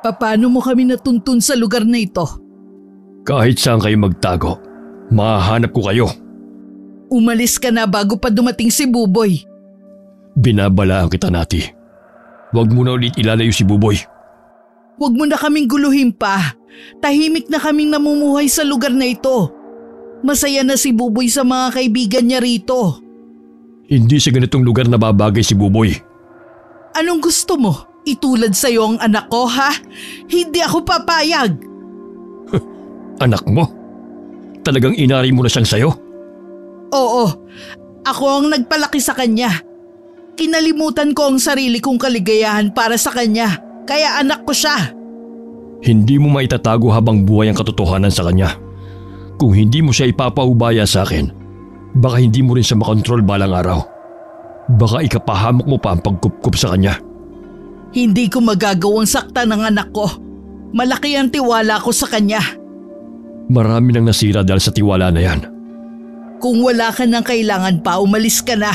Paano mo kami natuntun sa lugar na ito? Kahit saan kayo magtago, mahahanap ko kayo. Umalis ka na bago pa dumating si Buboy. Binabalaan kita, Nati. Huwag mo na ulit ilalayo si Buboy. Huwag mo na kaming guluhin pa. Tahimik na kaming namumuhay sa lugar na ito. Masaya na si Buboy sa mga kaibigan niya rito. Hindi sa ganitong lugar na babagay si Buboy. Anong gusto mo? Itulad sa'yo ang anak ko, ha? Hindi ako papayag. Anak mo? Talagang inari mo na siyang sayo? Oo, ako ang nagpalaki sa kanya. Kinalimutan ko ang sarili kong kaligayahan para sa kanya, kaya anak ko siya. Hindi mo maitatago habang buhay ang katotohanan sa kanya. Kung hindi mo siya ipapaubaya sa akin, baka hindi mo rin siya makontrol balang araw. Baka ikapahamak mo pa ang pagkupkup sa kanya. Hindi ko magagawang sakta ng anak ko. Malaki ang tiwala ko sa kanya. Marami nang nasira dahil sa tiwala na yan. Kung wala ka nang kailangan pa, umalis ka na.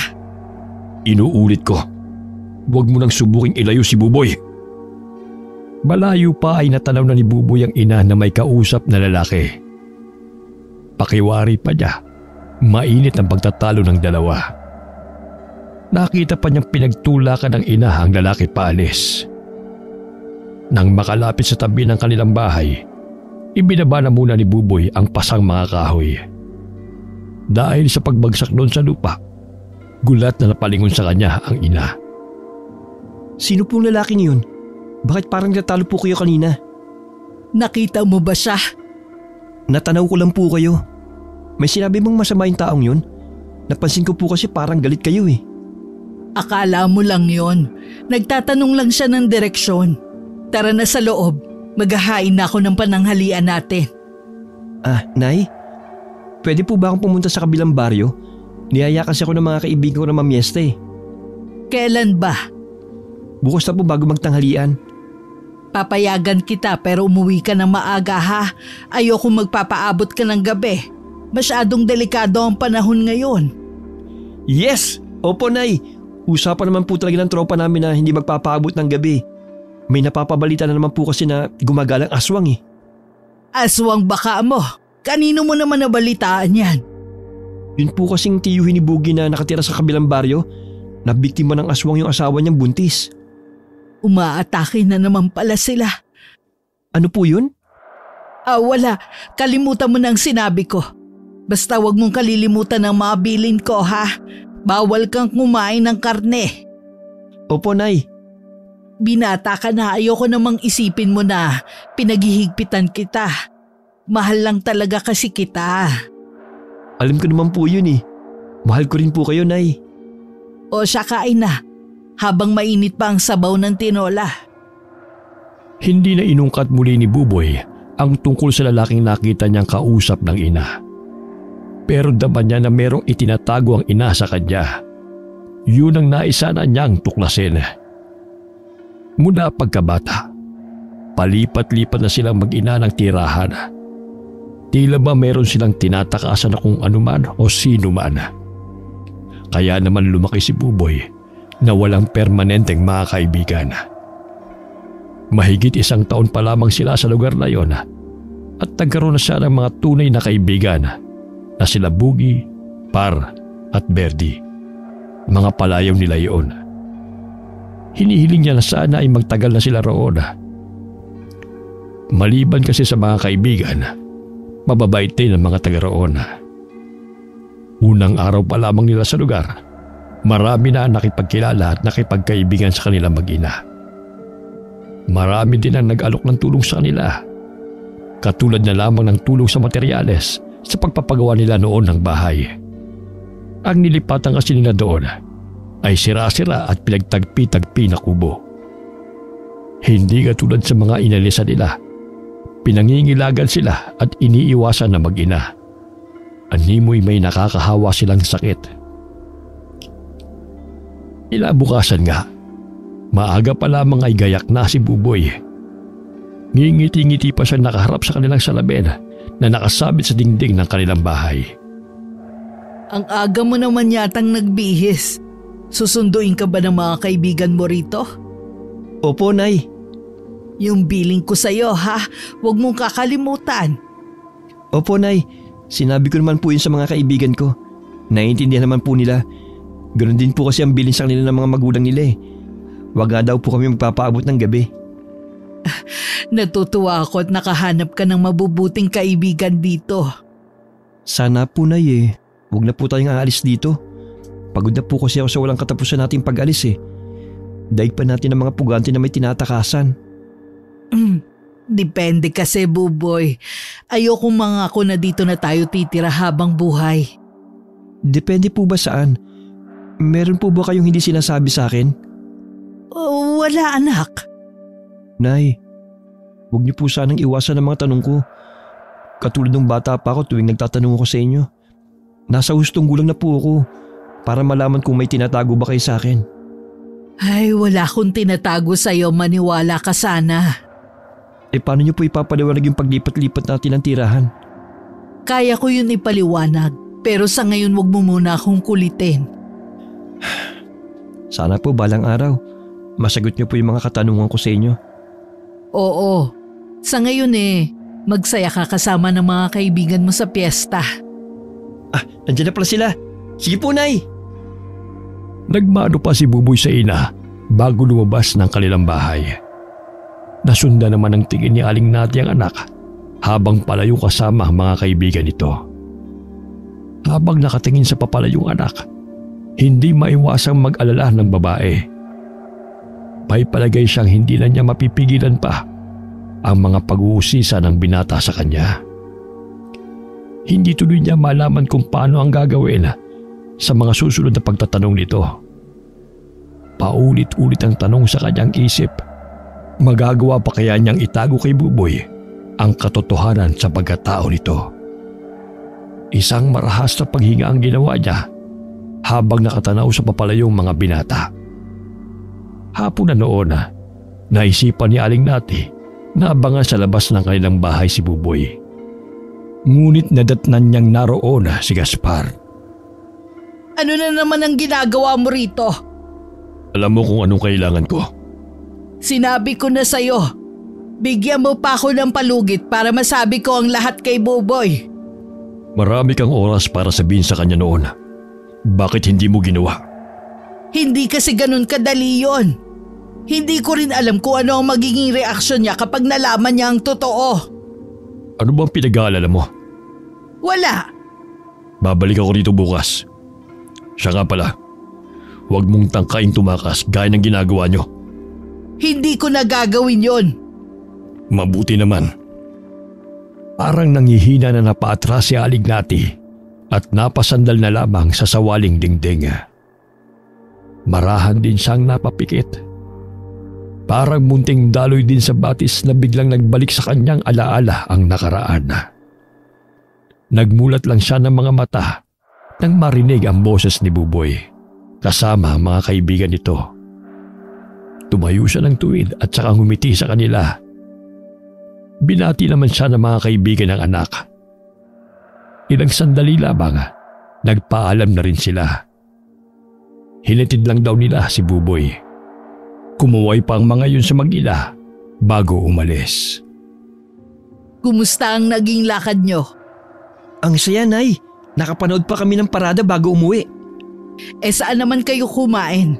Inuulit ko, huwag mo nang subuking ilayo si Buboy. Malayo pa ay natanaw na ni Buboy ang ina na may kausap na lalaki. Pakiwari pa niya, mainit ang pagtatalo ng dalawa. Nakita pa niyang pinagtulakan ng ina ang lalaki paalis. Nang makalapit sa tabi ng kanilang bahay, ibinaba na muna ni Buboy ang pasang mga kahoy. Dahil sa pagbagsak doon sa lupa, gulat na napalingon sa kanya ang ina. Sino pong lalaking yun? Bakit parang natalo po kayo kanina? Nakita mo ba siya? Natanaw ko lang po kayo. May sinabi bang masama yung taong yun? Napansin ko po kasi parang galit kayo eh. Akala mo lang yon. Nagtatanong lang siya ng direksyon. Tara na sa loob. Maghahain na ako ng pananghalian natin. Nay? Pwede po ba akong pumunta sa kabilang baryo? Niyaya kasi ako ng mga kaibigan ko na mamiesta eh. Kailan ba? Bukas na po bago magtanghalian. Papayagan kita pero umuwi ka ng maaga, ha? Ayoko magpapaabot ka ng gabi. Masyadong delikado ang panahon ngayon. Yes! Opo, Nay. Usapan naman po talaga ng tropa namin na hindi magpapaabot ng gabi. May napapabalita na naman po kasi na gumagalang aswang eh. Aswang baka mo? Kanino mo naman nabalitaan yan? Yun po kasing tiyuhin ni Boogie na nakatira sa kabilang baryo na biktima ng aswang yung asawa niyang buntis. Umaatake na naman pala sila. Ano po yun? Wala. Kalimutan mo na ang sinabi ko. Basta wag mong kalilimutan ang mga bilin ko, ha? Bawal kang kumain ng karne. Opo, Nay. Binata ka na, ayoko namang isipin mo na pinaghihigpitan kita. Mahal lang talaga kasi kita. Alam ko naman po yun eh. Mahal ko rin po kayo, Nay. O siya, kain na. Habang mainit pa ang sabaw ng tinola. Hindi na inungkat muli ni Buboy ang tungkol sa lalaking nakita niyang kausap ng ina. Pero daman niya na merong itinatago ang ina sa kanya. Yun ang naisana niyang tuklasin. Mula pagkabata, palipat-lipat na silang mag-ina ng tirahan. Tila ba meron silang tinatakasan na kung anuman o sino man. Kaya naman lumaki si Buboy na walang permanenteng mga kaibigan. Mahigit 1 taon pa lamang sila sa lugar na yon at nagkaroon na siya ng mga tunay na kaibigan na sila Boogie, Par at Berdy. Mga palayaw nila iyon. Hinihiling niya na sana ay magtagal na sila roon. Maliban kasi sa mga kaibigan, mababait din ang mga taga roon. Unang araw pa lamang nila sa lugar, marami na ang nakipagkilala at nakipagkaibigan sa kanilang mag-ina. Marami din ang nag-alok ng tulong sa kanila. Katulad na lamang ng tulong sa materyales sa pagpapagawa nila noon ng bahay. Ang nilipatan kasi nila doon ay sira-sira at pinagtagpi-tagpi na kubo. Hindi katulad sa mga inalisa nila. Pinangingilagan sila at iniiwasan na mag-ina. Animoy may nakakahawa silang sakit. Ilabukasan nga, maaga pa lamang ay gayak na si Buboy. Ngingiti-ngiti pa siya nakaharap sa kanilang salamin na nakasabit sa dingding ng kanilang bahay. Ang aga mo naman yatang nagbihis. Susunduin ka ba ng mga kaibigan mo rito? Opo, Nay. Yung billing ko sa'yo ha, huwag mong kakalimutan. Opo, Nay. Sinabi ko naman po yun sa mga kaibigan ko. Naiintindihan naman po nila. Ganon din po kasi ang bilin sa kanila ng mga magulang nila eh. Wag nga daw po kami magpapaabot ng gabi. Natutuwa ako at nakahanap ka ng mabubuting kaibigan dito. Sana po, Nay eh. Huwag na po tayong aalis dito. Pagod na po kasi ako sa walang katapusan nating pag-alis eh. Daig pa natin ang mga pugante na may tinatakasan. Depende kasi, Buboy. Ayokong mangako na dito na tayo titira habang buhay. Depende po ba saan? Meron po ba kayong hindi sinasabi sa akin? Wala, anak. Nay, huwag niyo po sanang iwasan ang mga tanong ko. Katulad ng bata pa ako tuwing nagtatanong ako sa inyo. Nasa hustong gulang na po ako para malaman kung may tinatago ba kayo sa akin. Ay, wala akong tinatago sa'yo, maniwala ka sana. Paano niyo po ipapaliwanag yung paglipat-lipat natin ng tirahan? Kaya ko yun ipaliwanag, pero sa ngayon wag mo muna akong kulitin. Sana po balang araw, masagot niyo po yung mga katanungan ko sa inyo. Oo, sa ngayon magsaya ka kasama ng mga kaibigan mo sa piyesta. Nandiyan na pala sila. Sige po, Nay! Nagmano pa si Buboy sa ina bago lumabas ng kanilang bahay. Nasundan naman ang tingin ni Aling Nati ang anak habang palayo kasama ang mga kaibigan nito. Habang nakatingin sa papalayong anak, hindi maiwasang mag-alala ng babae. May palagay siyang hindi na niya mapipigilan pa ang mga pag-uusisa ng binata sa kanya. Hindi tuloy niya malaman kung paano ang gagawin sa mga susunod na pagtatanong nito. Paulit-ulit ang tanong sa kanyang isip. Magagawa pa kaya niyang itago kay Buboy ang katotohanan sa pagkatao nito? Isang marahas na paghinga ang ginawa niya habang nakatanaw sa papalayong mga binata. Hapon na noon, naisipan ni Aling Nati na abangan sa labas ng kanilang bahay si Buboy. Ngunit nadatnan niyang naroon si Gaspar. Ano na naman ang ginagawa mo rito? Alam mo kung anong kailangan ko. Sinabi ko na sa'yo, bigyan mo pa ako ng palugit para masabi ko ang lahat kay Buboy. Marami kang oras para sabihin sa kanya noon. Bakit hindi mo ginawa? Hindi kasi ganun kadali yon. Hindi ko rin alam kung ano ang magiging reaksyon niya kapag nalaman niya ang totoo. Ano bang pinag-aalala mo? Wala. Babalik ako rito bukas. Siya nga pala, huwag mong tangkaing tumakas gaya ng ginagawa niyo. Hindi ko nagagawin yon. Mabuti naman. Parang nanghihina na napaatras si Aling Nati at napasandal na lamang sa sawaling dingding. Marahan din siyang napapikit. Parang munting daloy din sa batis na biglang nagbalik sa kanyang alaala ang nakaraan. Nagmulat lang siya ng mga mata nang marinig ang boses ni Buboy kasama ang mga kaibigan nito. Tumayo siya ng tuwid at saka ngumiti sa kanila. Binati naman siya ng mga kaibigan ng anak. Ilang sandali lamang, nagpaalam na rin sila. Hinatid lang daw nila si Buboy. Kumuway pa ang mga yun sa mag-ina bago umalis. Kumusta ang naging lakad nyo? Ang saya, Nay. Nakapanood pa kami ng parada bago umuwi. Saan naman kayo kumain?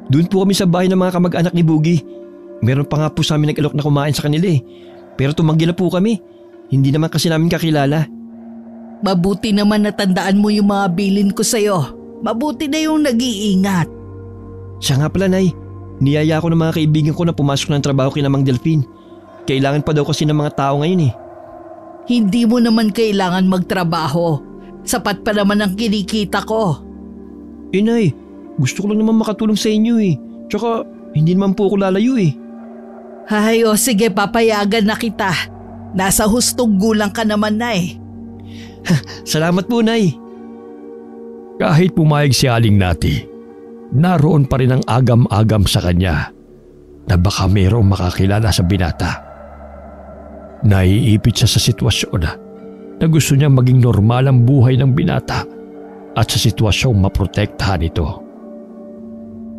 Doon po kami sa bahay ng mga kamag-anak ni Boogie. Meron pa nga po sa amin nag-alok na kumain sa kanila eh. Pero tumanggi na po kami. Hindi naman kasi namin kakilala. Mabuti naman natandaan mo yung mga bilin ko sa'yo. Mabuti na yung nag-iingat. Siya nga pala, Nay. Niyaya ko ng mga kaibigan ko na pumasok ng trabaho kina Mang Delphine. Kailangan pa daw kasi ng mga tao ngayon eh. Hindi mo naman kailangan magtrabaho. Sapat pa naman ang kinikita ko. Nay, gusto ko lang naman makatulong sa inyo eh. Tsaka hindi naman po ako lalayo eh. Ay, sige, papayagan na kita. Nasa hustong gulang ka naman na eh. Salamat po, Nay. Kahit pumayag si Aling Nati, naroon pa rin ang agam-agam sa kanya na baka mayroong makakilala sa binata. Naiipit siya sa sitwasyon na gusto niya maging normal ang buhay ng binata at sa sitwasyong maprotektahan ito.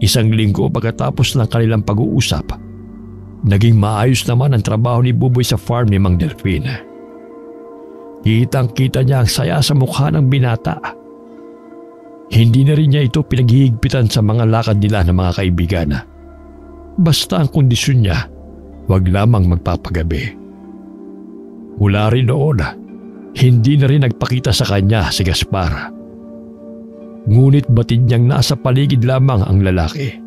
Isang linggo pagkatapos ng kanilang pag-uusap, Naging maayos naman ang trabaho ni Buboy sa farm ni Mang Delfin. Kitang-kita niya ang saya sa mukha ng binata. Hindi na rin niya ito pinaghihigpitan sa mga lakad nila ng mga kaibigan. Basta ang kondisyon niya, wag lamang magpapagabi. Mula rin noon, hindi na rin nagpakita sa kanya si Gaspar. Ngunit batid niyang nasa paligid lamang ang lalaki.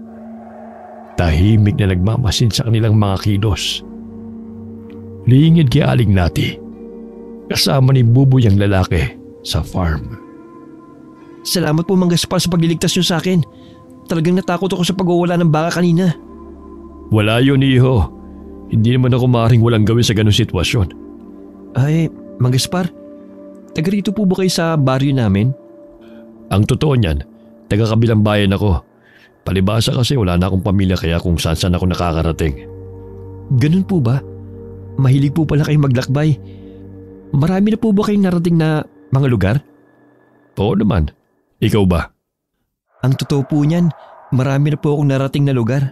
Tahimik na nagmamasin sa kanilang mga kilos. Lingid kay Aling Nati, kasama ni Buboy ang lalaki sa farm. Salamat po Mang Gaspar sa pagliligtas niyo sa akin. Talagang natakot ako sa pagwawala ng baka kanina. Wala yun, iho. Hindi naman ako maaaring walang gawin sa ganung sitwasyon. Ay, Mang Gaspar, taga rito po ba kayo sa baryo namin? Ang totoo niyan, taga kabilang bayan ako. Palibasa kasi wala na akong pamilya kaya kung saan ako nakakarating. Ganun po ba? Mahilig po pala kayong maglakbay. Marami na po ba kayong narating na mga lugar? Oo naman. Ikaw ba? Ang totoo po niyan, marami na po akong narating na lugar.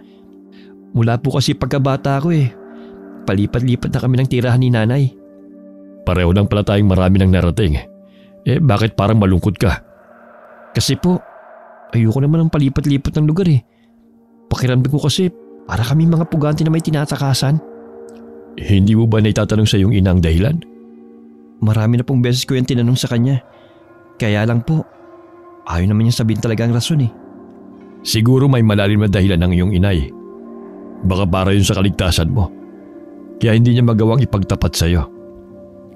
Mula po kasi pagkabata ko palipat-lipat na kami ng tirahan ni nanay. Pareho lang pala tayong marami ng narating. Bakit parang malungkot ka? Kasi po, ayoko naman ng palipat-lipat ng lugar Pakiramdam ko kasi para kami mga pugante na may tinatakasan. Hindi mo ba naitatanong sa iyong ina ang dahilan? Marami na pong beses ko yan tinanong sa kanya. Kaya lang po, ayaw naman niya sabihin talaga ang rason Siguro may malalim na dahilan ng iyong inay. Baka para yun sa kaligtasan mo. Kaya hindi niya magawang ipagtapat sa iyo.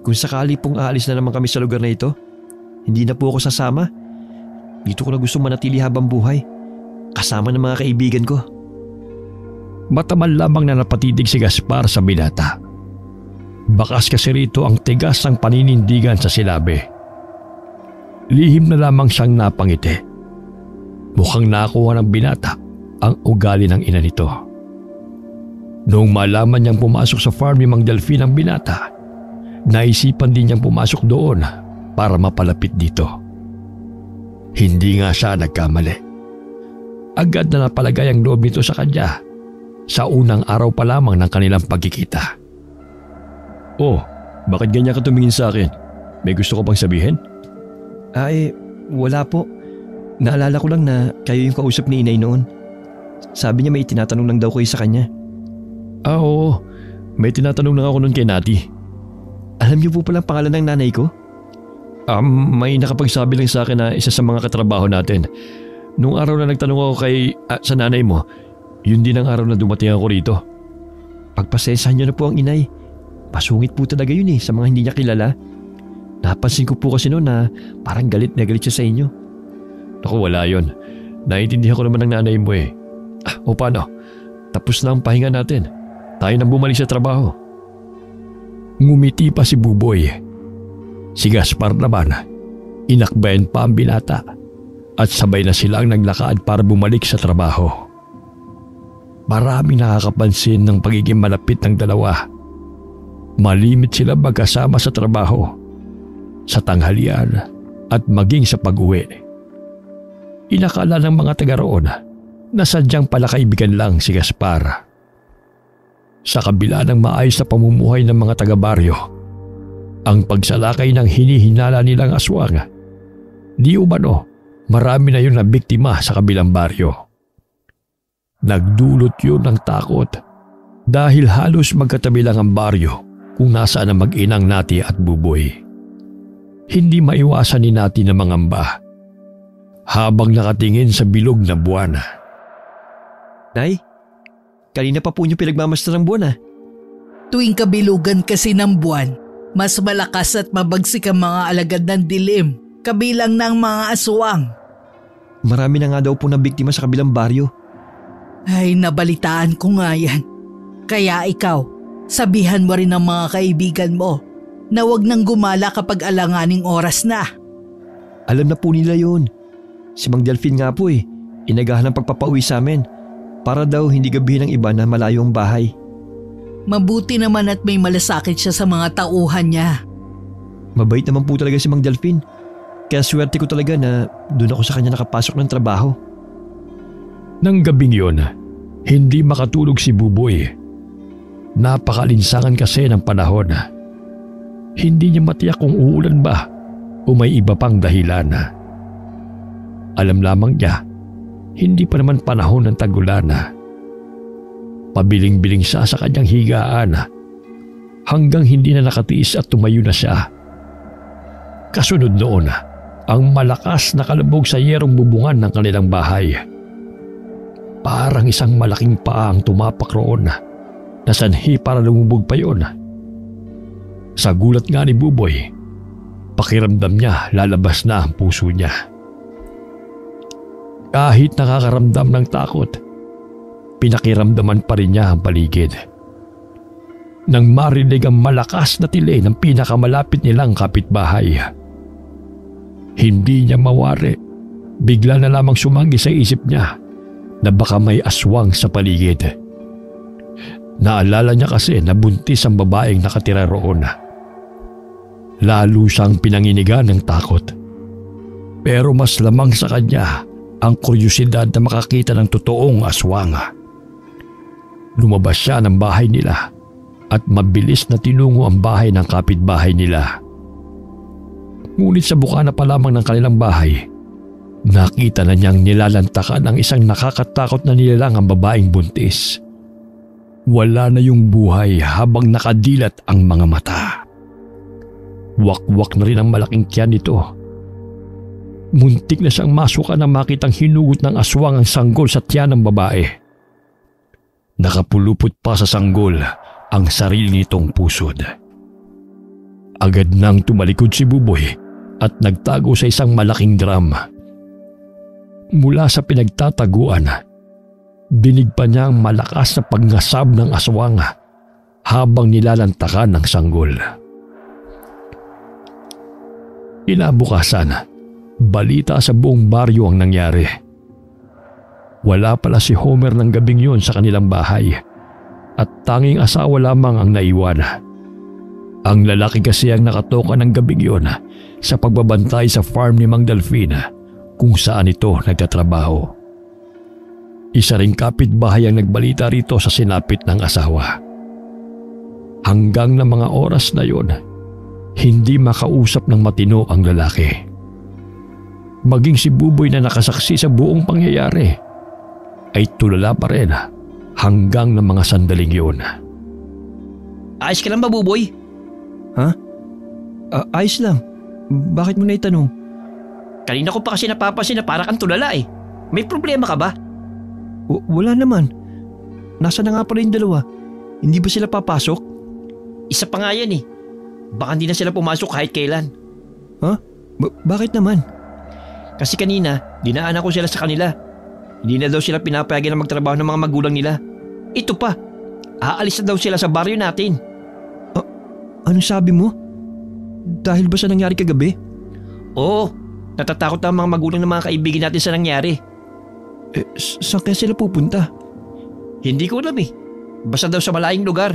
Kung sakali pong aalis na naman kami sa lugar na ito, hindi na po ako sasama. Dito ko na gusto manatili habang buhay, kasama ng mga kaibigan ko. Matamal lamang na napatitig si Gaspar sa binata. Bakas kasi rito ang tigas ng paninindigan sa silabi. Lihim na lamang siyang napangiti. Mukhang nakuha ng binata ang ugali ng ina nito. Noong malaman niyang pumasok sa farm ni Mang Delfin ang binata, naisipan din niyang pumasok doon para mapalapit dito. Hindi nga siya nagkamali. Agad na napalagay ang loob nito sa kanya sa unang araw pa lamang ng kanilang pagkikita. Oh, bakit ganyan ka tumingin sa akin? May gusto ko bang sabihin? Wala po. Naalala ko lang na kayo yung kausap ni inay noon. Sabi niya may tinatanong lang daw kayo sa kanya. Oo. May tinatanong lang ako noon kay Nati. Alam niyo po palang pangalan ng nanay ko? May nakapagsabi lang sa akin na isa sa mga katrabaho natin. Nung araw na nagtanong ako sa nanay mo, yun din ang araw na dumating ako rito. Pagpasensahan niyo na po ang inay. Pasungit po talaga yun sa mga hindi niya kilala. Napansin ko po kasi noon na parang galit na galit siya sa inyo. Naku, wala yun. Naiintindihan ko naman ng nanay mo O paano? Tapos na ang pahinga natin. Tayo nang bumalik sa trabaho. Ngumiti pa si Buboy. Si Gaspar naman, inakbayan pa ang binata at sabay na silang naglakad para bumalik sa trabaho. Maraming nakakapansin ng pagiging malapit ng dalawa. Malimit sila magkasama sa trabaho, sa tanghalian at maging sa pag-uwi. Inakala ng mga taga roon na sadyang pala kaibigan lang si Gaspar. Sa kabila ng maayos na pamumuhay ng mga taga-baryo, ang pagsalakay ng hinihinala nilang aswang, di umano marami na yun na biktima sa kabilang baryo. Nagdulot yun ng takot dahil halos magkatabi lang ang baryo kung nasaan ang mag-inang Nati at Buboy. Hindi maiwasan ni Nati na mangamba habang nakatingin sa bilog na buwan. Nay, kanina pa po niyo pinagmamasdan ng buwan Tuwing kabilugan kasi ng buwan, mas malakas at mabagsik ang mga alagad ng dilim, kabilang ng mga aswang. Marami na nga daw po na biktima sa kabilang baryo. Ay, nabalitaan ko nga yan. Kaya ikaw, sabihan mo rin ng mga kaibigan mo na huwag nang gumala kapag alanganing oras na. Alam na po nila yun. Si Mang Delfin nga po inagahan ng pagpapauwi sa amin para daw hindi gabihin ng iba na malayo ang bahay. Mabuti naman at may malasakit siya sa mga tauhan niya. Mabait naman po talaga si Mang Delfin. Kaya swerte ko talaga na doon ako sa kanya nakapasok ng trabaho. Nang gabing yon, hindi makatulog si Buboy napakalinsangan kasi ng panahon. Hindi niya matiyak kung uulan ba o may iba pang dahilan. Alam lamang niya, hindi pa naman panahon ng tag-ulan. Pabiling-biling siya sa kanyang higaan hanggang hindi na nakatiis at tumayo na siya. Kasunod noon, ang malakas na kalubog sa yerong bubungan ng kanilang bahay. Parang isang malaking paa ang tumapak roon na sanhi para lumubog pa yun. Sa gulat nga ni Buboy, pakiramdam niya lalabas na ang puso niya. Kahit nakakaramdam ng takot, pinakiramdaman pa rin niya ang paligid. Nang marinig ang malakas na tili ng pinakamalapit nilang kapitbahay, hindi niya mawari. Bigla na lamang sumanggi sa isip niya na baka may aswang sa paligid. Naalala niya kasi na buntis ang babaeng nakatira roon. Lalo siyang pinanginigan ng takot. Pero mas lamang sa kanya ang kuryosidad na makakita ng totoong aswang. Lumabas siya ng bahay nila at mabilis na tinungo ang bahay ng kapitbahay nila. Ngunit sa bukana pa lamang ng kanilang bahay, nakita na niyang nilalantakan ang isang nakakatakot na nilalang ang babaeng buntis. Wala na yung buhay habang nakadilat ang mga mata. Wakwak na rin ang malaking tiyan nito. Muntik na siyang masuka na makitang hinugot ng aswang ang sanggol sa tiyan ng babae. Nakapulupot pa sa sanggol ang sarili nitong pusod. Agad nang tumalikod si Buboy at nagtago sa isang malaking drum. Mula sa pinagtataguan, dinig pa niya ang malakas na pagngasab ng aswang habang nilalantakan ng sanggol. Kinabukasan, balita sa buong baryo ang nangyari. Wala pala si Homer ng gabing yun sa kanilang bahay at tanging asawa lamang ang naiwan. Ang lalaki kasi ang nakatoka ng gabing yun sa pagbabantay sa farm ni Mang Delfina kung saan ito nagtatrabaho. Isa ring kapitbahay ang nagbalita rito sa sinapit ng asawa. Hanggang na mga oras na yun, hindi makausap ng matino ang lalaki. Maging si Buboy na nakasaksi sa buong pangyayari ay tulala pa rin hanggang ng mga sandaling yun. Ayos ka lang ba, Buboy? Ha? Ayos lang. Bakit mo na itanong? Kanina ko pa kasi napapansin na para kang tulala eh. May problema ka ba? Wala naman. Nasa na nga pala yung dalawa? Hindi ba sila papasok? Isa pa nga yan eh. Baka hindi na sila pumasok kahit kailan. Ha? Bakit naman? Kasi kanina, dinaanan ko sila sa kanila. Hindi na daw sila pinapayagan na magtrabaho ng mga magulang nila. Ito pa, aalis na daw sila sa baryo natin. Anong sabi mo? Dahil ba sa nangyari kagabi? Oo, natatakot na ang mga magulang ng mga kaibigan natin sa nangyari. Saan kaya sila pupunta? Hindi ko alam eh. Basta daw sa malayong lugar.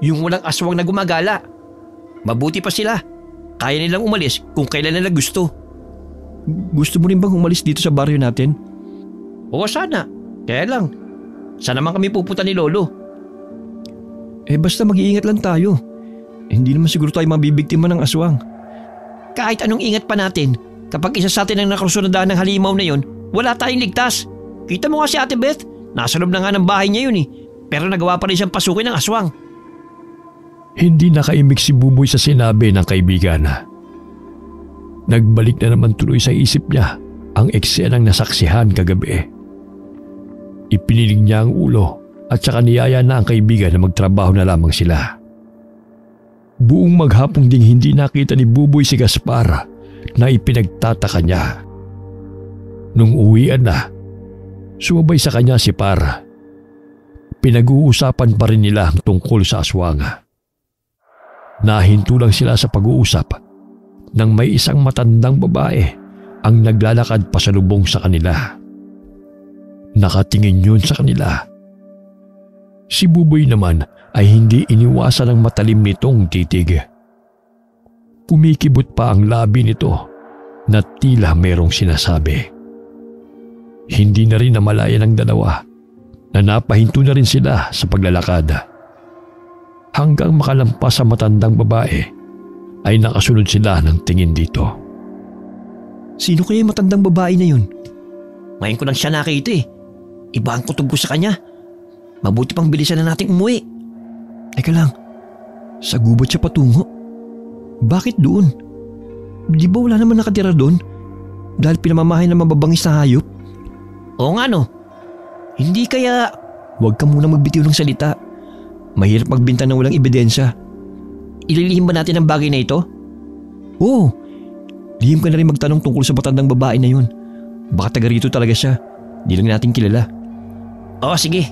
Yung walang aswang na gumagala. Mabuti pa sila. Kaya nilang umalis kung kailan nila gusto. Gusto mo rin bang umalis dito sa baryo natin? Oo sana. Kaya lang, saan naman kami pupunta ni Lolo? Basta mag-iingat lang tayo. Hindi naman siguro tayo mabibiktima ng aswang. Kahit anong ingat pa natin, kapag isa sa atin ang nakasunodaan ng halimaw na yon, wala tayong ligtas. Kita mo nga si Ate Beth, nasa loob na nga ng bahay niya yun eh. Pero nagawa pa rin siyang pasukin ng aswang. Hindi nakaimik si Buboy sa sinabi ng kaibigan. Nagbalik na naman tuloy sa isip niya ang eksenang nasaksihan kagabi. Ipinilig niya ang ulo at saka niyaya na ang kaibigan na magtrabaho na lamang sila. Buong maghapong ding hindi nakita ni Buboy si Gaspar na ipinagtataka niya. Nung uwian na, sumabay sa kanya si Par. Pinag-uusapan pa rin nila tungkol sa aswang. Nahinto lang sila sa pag-uusap nang may isang matandang babae ang naglalakad pasalubong sa kanila. Nakatingin yun sa kanila. Si Buboy naman ay hindi iniwasan ng matalim nitong titig. Kumikibot pa ang labi nito na tila merong sinasabi. Hindi na rin namalayan ng dalawa na napahinto na rin sila sa paglalakad. hanggang makalampas sa matandang babae ay nakasunod sila ng tingin dito. Sino kaya yung matandang babae na yun? Ngayon ko lang siya nakita eh. Iba ang kutob ko sa kanya. Mabuti pang bilisan na nating umuwi. Teka lang, sa gubat siya patungo? Bakit doon? Di ba wala naman nakatira doon? Dahil pinamamahay ng mababangis na hayop? Oo nga no. Hindi kaya... Huwag ka muna magbitiw ng salita. Mahirap magbinta ng walang ebidensya. Ililihim ba natin ang bagay na ito? Oo. Lihim ka na rin magtanong tungkol sa matandang babae na yun. Baka taga rito talaga siya. Di lang natin kilala. Oo, sige.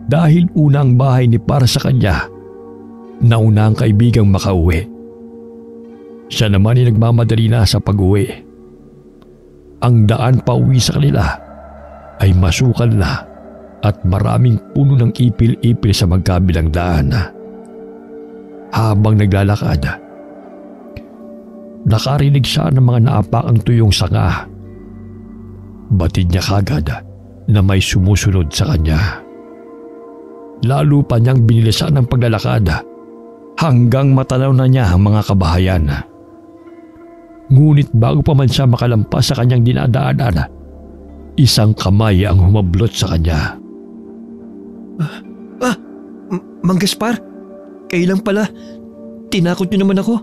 Dahil unang bahay ni para sa kanya, nauna ang kaibigang makauwi. Siya naman ay nagmamadali na sa pag-uwi. Ang daan pa uwi sa kanila ay masukal na at maraming puno ng ipil-ipil sa magkabilang daan. Habang naglalakad, nakarinig siya ng mga naapakang tuyong sanga. Batid niya kagad na may sumusunod sa kanya. Lalo pa niyang binilisan ang paglalakad hanggang matanaw na niya ang mga kabahayan. Ngunit bago pa man siya makalampas sa kanyang dinadaanan, isang kamay ang humablot sa kanya. Mang Gaspar, kayo lang pala. Tinakot niyo naman ako.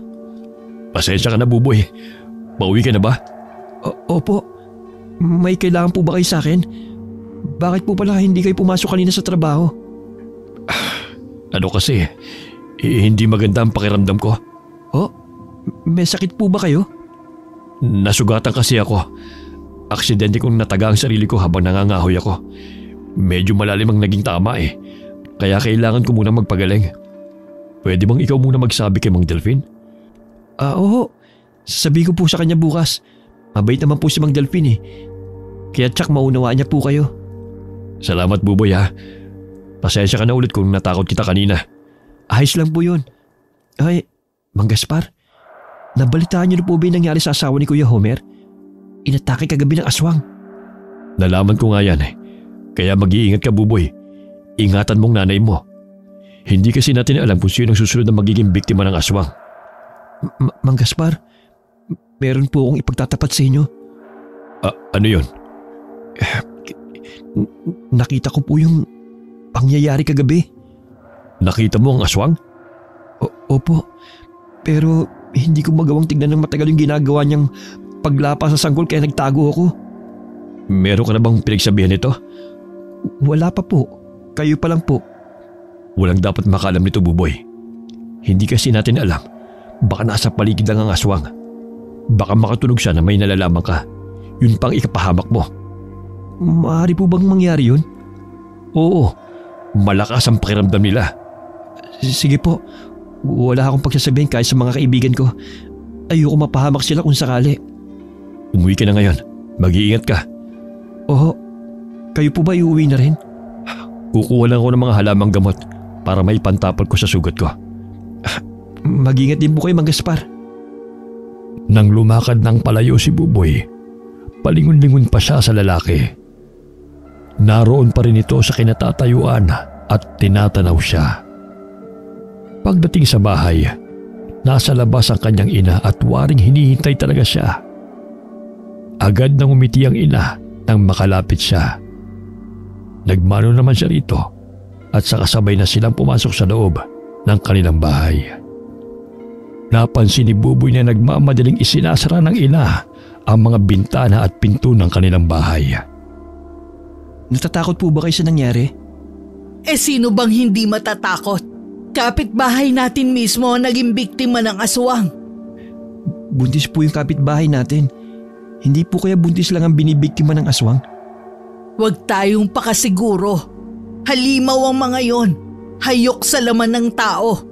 Pasensya ka na, Buboy. Pauwi ka na ba? Opo. May kailangan po ba kayo sa akin? Bakit po pala hindi kayo pumasok kanina sa trabaho? Ano kasi, hindi maganda ang pakiramdam ko. Oh, may sakit po ba kayo? Nasugatan kasi ako. Aksidente kong nataga ang sarili ko habang nangangahoy ako. Medyo malalim ang naging tama eh. Kaya kailangan ko muna magpagaling. Pwede bang ikaw muna magsabi kay Mang Delfin? Oo. Sasabihin ko po sa kanya bukas. Mabait naman po si Mang Delfin eh. Kaya tsak maunawaan niya po kayo. Salamat, Buboy ha. Pasensya ka na ulit kung natakot kita kanina. Ayos lang po yun. Ay, Mang Gaspar, nabalitaan niyo na po ba yung nangyari sa asawa ni Kuya Homer? Inatake kagabi ng aswang. Nalaman ko nga yan eh. Kaya mag-iingat ka, Buboy. Ingatan mong nanay mo. Hindi kasi natin alam kung sino ang susunod na magiging biktima ng aswang. Mang Gaspar, meron po akong ipagtatapat sa inyo. Ano yun? Nakita ko po yung pangyayari kagabi. Nakita mo ang aswang? Opo. Pero hindi ko magawang tignan ng matagal yung ginagawa niyang paglapa sa sanggol kaya nagtago ako. Meron ka na bang pinagsabihan nito? Wala pa po. Kayo pa lang po. Walang dapat makalam nito, Buboy. Hindi kasi natin alam. Baka nasa paligid lang ang aswang. Baka makatunog siya na may nalalaman ka. Yun pang ikapahamak mo. Maaari po bang mangyari yun? Oo. Malakas ang pakiramdam nila. Sige po. Wala akong pagsasabihin kahit sa mga kaibigan ko. Ayoko mapahamak sila kung sakali. Umuwi ka na ngayon. Mag-iingat ka. Oo. Kayo po ba iuwi na rin? Kukuha lang ako ng mga halamang gamot para may pantapal ko sa sugat ko. Mag-ingat din po kayo, Mang Gaspar. Nang lumakad ng palayo si Buboy, palingon-lingon pa siya sa lalaki. Naroon pa rin ito sa kinatatayuan at tinatanaw siya. Pagdating sa bahay, nasa labas ang kanyang ina at waring hinihintay talaga siya. Agad nang umiti ang ina nang makalapit siya. Nagmano naman siya rito at sakasabay na silang pumasok sa loob ng kanilang bahay. Napansin ni Buboy na nagmamadaling isinasara ng ina ang mga bintana at pinto ng kanilang bahay. Natatakot po ba kayo sa nangyari? Sino bang hindi matatakot? Kapitbahay natin mismo ang naging biktima ng aswang. Buntis po yung kapitbahay natin. Hindi po kaya buntis lang ang binibiktima ng aswang? Huwag tayong pakasiguro. Halimaw ang mga yon. Hayok sa laman ng tao.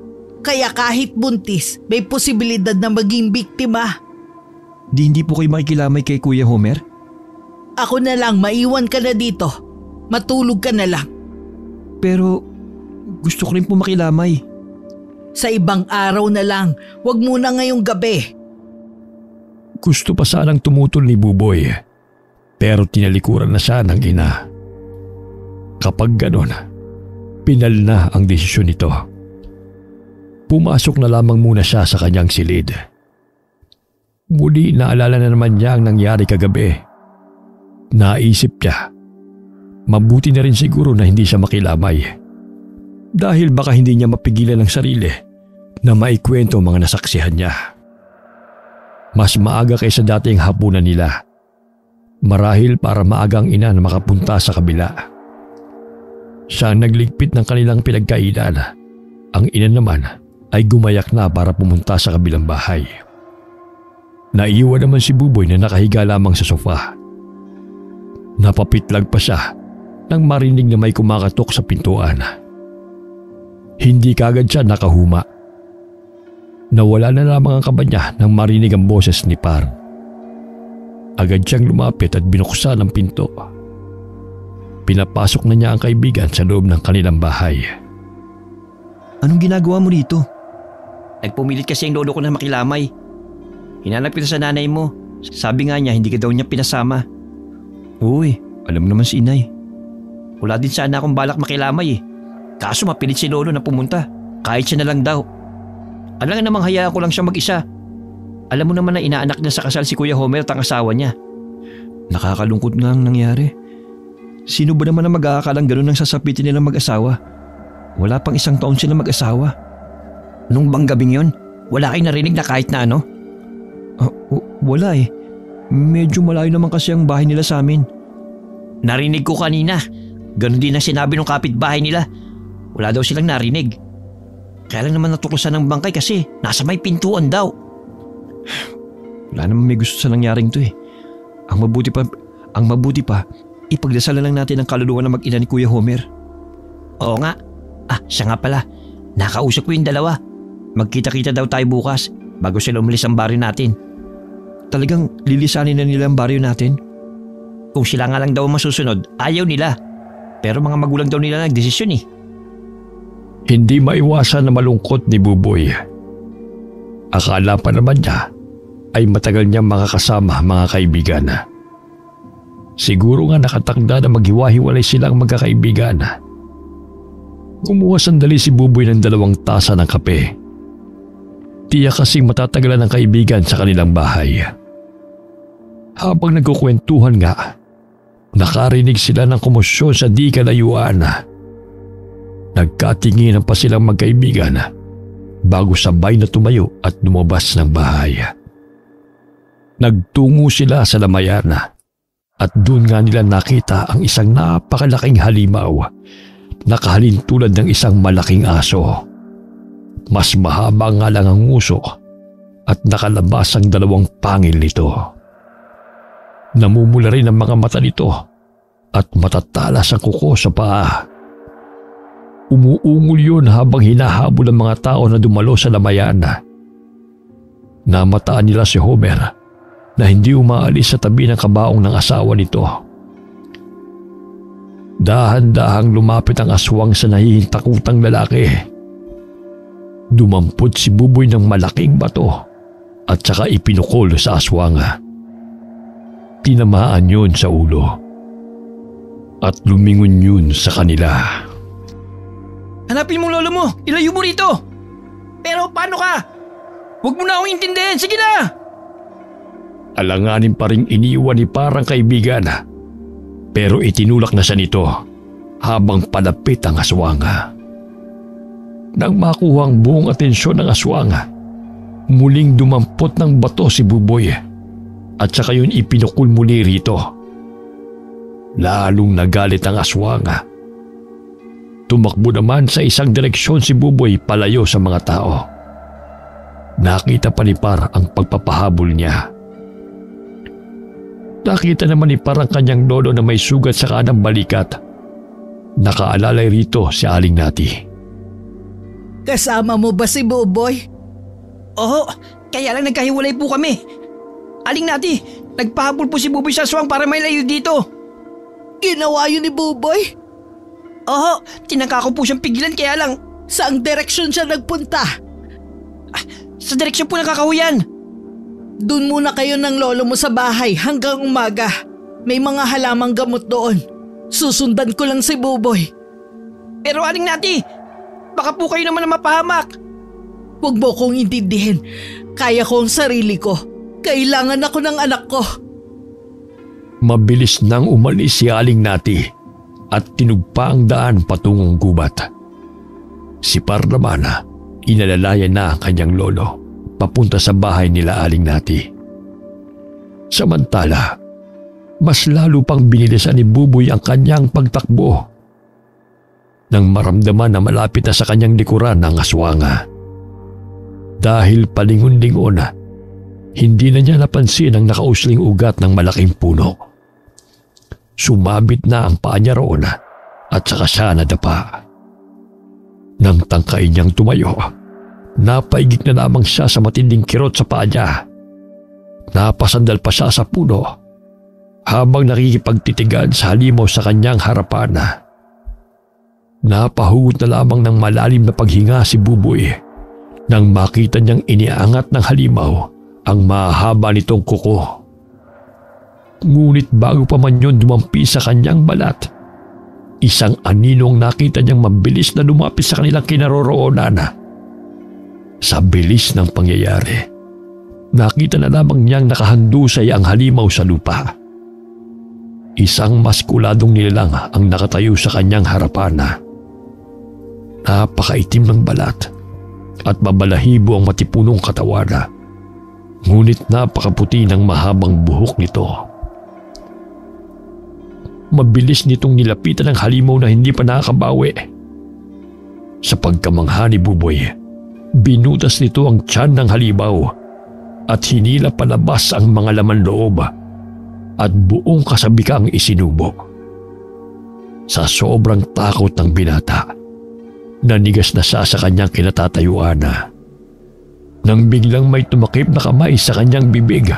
Kaya kahit buntis, may posibilidad na maging biktima. Hindi po kayo makikilamay kay Kuya Homer? Ako na lang, maiwan ka na dito. Matulog ka na lang. Pero gusto ko rin po makilamay. Sa ibang araw na lang, huwag muna ngayong gabi. Gusto pa sanang tumutol ni Buboy, pero tinalikuran na siya ng ina. Kapag ganon, pinal na ang desisyon nito. Pumasok na lamang muna siya sa kanyang silid. Muli naalala na naman niya ang nangyari kagabi. Naisip niya, mabuti na rin siguro na hindi siya makilamay. Dahil baka hindi niya mapigilan ang sarili na maikwento ang mga nasaksihan niya. Mas maaga kaysa dating hapunan nila. Marahil para maagang ina na makapunta sa kabila. Siya ang nagligpit ng kanilang pinagkainan. Ang ina naman ay gumayak na para pumunta sa kabilang bahay. Naiwan naman si Buboy na nakahiga lamang sa sofa. Napapitlag pa siya nang marinig na may kumakatok sa pintuan. Hindi kagad siya nakahuma. Nawala na lamang ang kaba niya nang marinig ang boses ni Par. Agad siyang lumapit at binuksan ang pinto. Pinapasok na niya ang kaibigan sa loob ng kanilang bahay. Anong ginagawa mo dito? Nagpumilit kasi ang lolo ko na makilamay. Hinanap kita sa nanay mo. Sabi nga niya hindi ka daw niya pinasama. Uy, alam mo naman si inay. Wala din sana akong balak makilamay eh. Kaso mapilit si lolo na pumunta. Kahit siya na lang daw. Alam nga namang hayaan ko lang siya mag-isa. Alam mo naman na inaanak niya sa kasal si Kuya Homer at ang asawa niya. Nakakalungkot nga ang nangyari. Sino ba naman ang mag-aakalang gano'n ang sasapitin nilang mag-asawa? Wala pang 1 taon sila mag-asawa. Nung bang gabing yun, wala kayong narinig na kahit na ano? Wala eh. Medyo malayo naman kasi ang bahay nila sa amin. Narinig ko kanina. Ganon din ang sinabi ng kapitbahay nila. Wala daw silang narinig. Kaya lang naman natuklasan ng bangkay kasi nasa may pintuan daw. Wala naman may gusto sa nangyaring to eh. Ang mabuti pa, ipagdasal na lang natin ang kaluluwa ng mag-ina ni Kuya Homer. Oo nga. Siya nga pala. Nakausap ko yung dalawa. Magkita-kita daw tayo bukas bago sila umalis ang baryo natin. Talagang lilisanin na nila ang baryo natin? Kung sila nga lang daw masusunod, ayaw nila. Pero mga magulang daw nila nagdesisyon eh. Hindi maiwasan na malungkot ni Buboy. Akala pa naman niya ay matagal niyang makakasama mga kaibigan. Siguro nga nakatakda na maghiwa-hiwalay silang magkakaibigan. Kumuha sandali si Buboy ng 2 tasa ng kape. Tiyak kasing matatagalan ng kaibigan sa kanilang bahay. Habang nagkukwentuhan nga, nakarinig sila ng komosyon sa di kalayuan. Nagkatinginan pa silang magkaibigan bago sabay na tumayo at lumabas ng bahay. Nagtungo sila sa lamayan at doon nga nila nakita ang isang napakalaking halimaw na kahalintulad ng isang malaking aso. Mas mahaba nga lang ang uso at nakalabas ang 2 pangil nito. Namumula rin ang mga mata nito at matatalas ang kuko sa paa. Umuungol yun habang hinahabol ang mga tao na dumalo sa lamayan. Namataan nila si Homer na hindi umaalis sa tabi ng kabaong ng asawa nito. Dahan-dahang lumapit ang aswang sa nahihintakutang lalaki. Dumampot si Buboy ng malaking bato at saka ipinukol sa aswang. Tinamaan yun sa ulo at lumingon yun sa kanila. Hanapin mo lolo mo! Ilayo mo rito! Pero paano ka? Huwag mo na akong intindihin! Sige na! Alanganin pa rin iniwan ni parang kaibigan. Pero itinulak na siya nito habang palapit ang aswang. Nang makuha ang buong atensyon ng aswang, muling dumampot ng bato si Buboy at saka yun ipinukul muli rito. Lalong nagalit ang aswang. Tumakbo naman sa isang direksyon si Buboy palayo sa mga tao. Nakita pa ni Par ang pagpapahabol niya. Nakita naman ni Par ang kanyang lolo na may sugat sa kanang balikat. Nakaalalay rito si Aling Nati. Kasama mo ba si Buboy? Oo, kaya lang nagkahiwalay po kami. Aling Nati, nagpahabol po si Buboy sa aswang para may layo dito. Ginawa yun ni Buboy? Oo, tinangka ko po siyang pigilan kaya lang. Saang direksyon siya nagpunta? Sa direksyon po nakakahuyan. Doon muna kayo ng lolo mo sa bahay hanggang umaga. May mga halamang gamot doon. Susundan ko lang si Buboy. Pero Aling Nati, baka po kayo naman na mapahamak. Huwag mo kong intindihin. Kaya ko ang sarili ko. Kailangan ako ng anak ko. Mabilis nang umalis si Aling Nati at tinugpa ang daan patungong gubat. Si Par naman, inalalayan na ang kanyang lolo papunta sa bahay nila Aling Nati. Samantala, mas lalo pang binilisan ni Buboy ang kanyang pagtakbo nang maramdaman na malapit na sa kanyang likuran ang aswanga. Dahil palingon-lingon, hindi na niya napansin ang nakausling ugat ng malaking puno. Sumabit na ang paa niya roon at saka siya nadapa. Nang tangkain niyang tumayo, napaigik na lamang siya sa matinding kirot sa paa niya. Napasandal pa siya sa puno habang nakikipagtitigan sa halimaw sa kanyang harapan. Napahugot na lamang ng malalim na paghinga si Buboy nang makita niyang iniangat ng halimaw ang mahaba nitong kuko. Ngunit bago pa man yun dumampi sa kanyang balat, isang anino ang nakita niyang mabilis na lumapit sa kanilang kinaroroonan. Sa bilis ng pangyayari, nakita na lamang niyang nakahandusay ang halimaw sa lupa. Isang maskuladong nilalang ang nakatayo sa kanyang harapan. Napakaitim ng balat at mabalahibo ang matipunong katawan. Ngunit napakaputi ng mahabang buhok nito. Mabilis nitong nilapitan ang halimaw na hindi pa nakakabawi. Sa pagkamangha ni Buboy, binutas nito ang tiyan ng halimaw at hinila palabas ang mga laman loob at buong kasabikang isinubo. Sa sobrang takot ng binata, nanigas na siya sa kanyang kinatatayuan nang biglang may tumakip na kamay sa kanyang bibig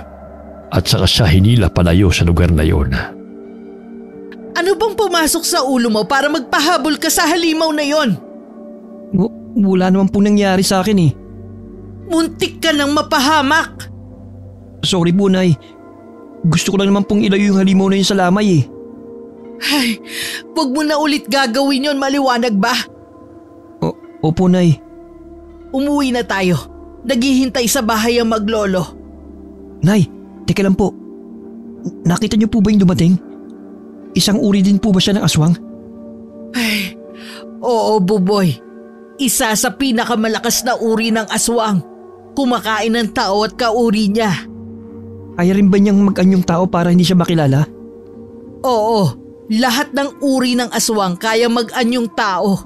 at saka siya hinila palayo sa lugar na yon. Ano bang pumasok sa ulo mo para magpahabol ka sa halimaw na yon? Wala naman pong nangyari sa akin eh. Muntik ka nang mapahamak. Sorry po, Nay. Gusto ko lang naman pong ilayo yung halimaw na yun sa lamay eh. Ay, wag mo na ulit gagawin yon, maliwanag ba? Opo, Nay. Umuwi na tayo. Naghihintay sa bahay ang maglolo. Nay, teka lang po. Nakita niyo po ba yung dumating? Isang uri din po ba siya ng aswang? Ay, oo, Buboy. Isa sa pinakamalakas na uri ng aswang. Kumakain ng tao at kauri niya. Kaya rin ba niyang mag-anyong tao para hindi siya makilala? Oo, lahat ng uri ng aswang kaya mag-anyong tao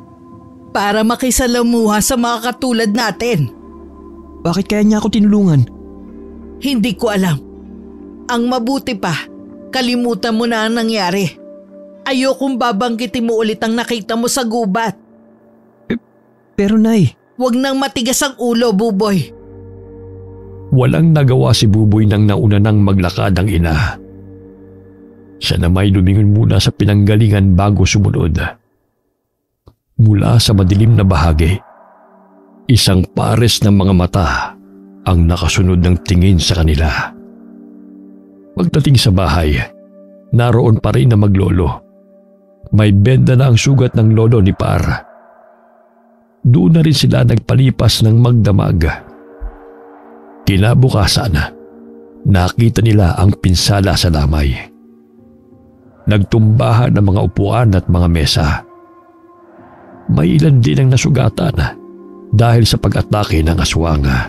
para makisalamuha sa mga katulad natin. Bakit kaya niya ako tinulungan? Hindi ko alam. Ang mabuti pa, kalimutan mo na ang nangyari. Ayokong babanggitin mo ulit ang nakita mo sa gubat. Pero Nay… Huwag nang matigas ang ulo, Buboy. Walang nagawa si Buboy nang nauna nang maglakad ang ina. Siya na may lumingon muna sa pinanggalingan bago sumunod. Mula sa madilim na bahagi, isang pares ng mga mata ang nakasunod ng tingin sa kanila. Pagdating sa bahay, naroon pa rin na maglolo. May benda na ang sugat ng lolo ni Par. Doon na rin sila nagpalipas ng magdamag. Kinabukasan, nakita nila ang pinsala sa lamay. Nagtumbahan ng mga upuan at mga mesa. May ilan din ang nasugatan dahil sa pag-atake ng aswanga.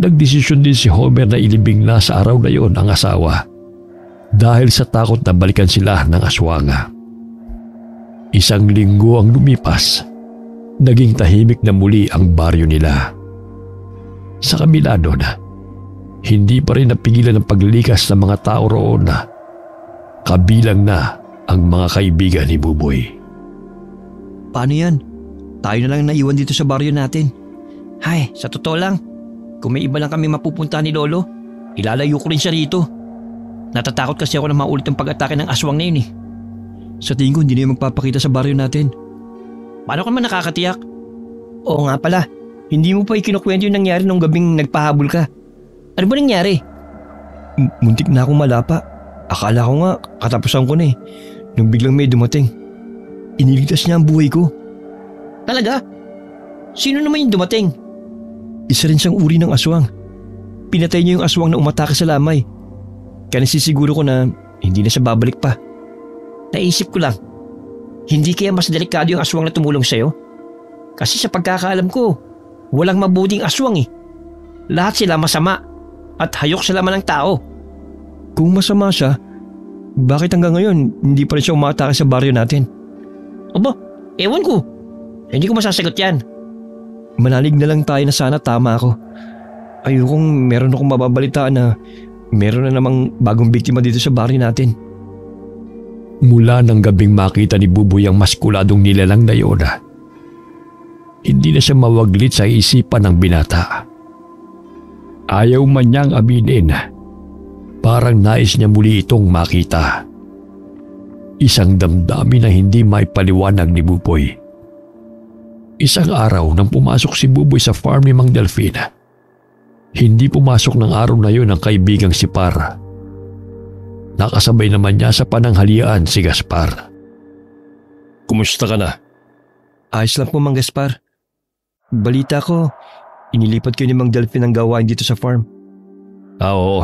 Nagdesisyon din si Homer na ilibing na sa araw na yon ang asawa dahil sa takot na balikan sila ng aswanga. Isang linggo ang lumipas, naging tahimik na muli ang baryo nila. Sa kabila doon, hindi pa rin napigilan ang paglikas ng mga tao roon, kabilang na ang mga kaibigan ni Buboy. Paano yan? Tayo na lang naiwan dito sa baryo natin. Hay, sa totoo lang, kung may iba lang kami mapupunta ni Lolo, ilalayo ko rin siya rito. Natatakot kasi ako na maulit ang pag-atake ng aswang na yun eh. Sa tingin ko hindi na yung magpapakita sa baryo natin. Paano ka naman nakakatiyak? Oo nga pala, hindi mo pa ikinukwento yung nangyari nung gabing nagpahabol ka. Ano ba nangyari? Muntik na akong malapa. Akala ko nga katapusan ko na eh. Nung biglang may dumating, iniligtas niya ang buhay ko. Talaga? Sino naman yung dumating? Isa rin siyang uri ng aswang. Pinatay niya yung aswang na umatake sa lamay. Kaya nasisiguro ko na hindi na siya babalik pa. Naisip ko lang, hindi kaya mas delikado yung aswang na tumulong sa'yo? Kasi sa pagkakaalam ko, walang mabuting aswang eh. Lahat sila masama at hayok sa laman ng tao. Kung masama siya, bakit hanggang ngayon hindi pa rin siya umatake sa baryo natin? Aba, ewan ko. Hindi ko masasagot yan. Manalig na lang tayo na sana tama ako. Ayokong meron akong mababalitaan na meron na namang bagong biktima dito sa baryo natin. Mula ng gabing makita ni Buboy ang maskuladong nilalang na yun, hindi na siya mawaglit sa isipan ng binata. Ayaw man niyang aminin, parang nais niya muli itong makita. Isang damdamin na hindi maipaliwanag ni Buboy. Isang araw nang pumasok si Buboy sa farm ni Mang Delfin, hindi pumasok ng araw na yun ang kaibigang si Par. Nakasabay naman niya sa pananghalian si Gaspar. Kumusta ka na? Ayos lang po, Mang Gaspar. Balita ko, inilipat kayo ni Mang Delfin ang gawain dito sa farm. Oo.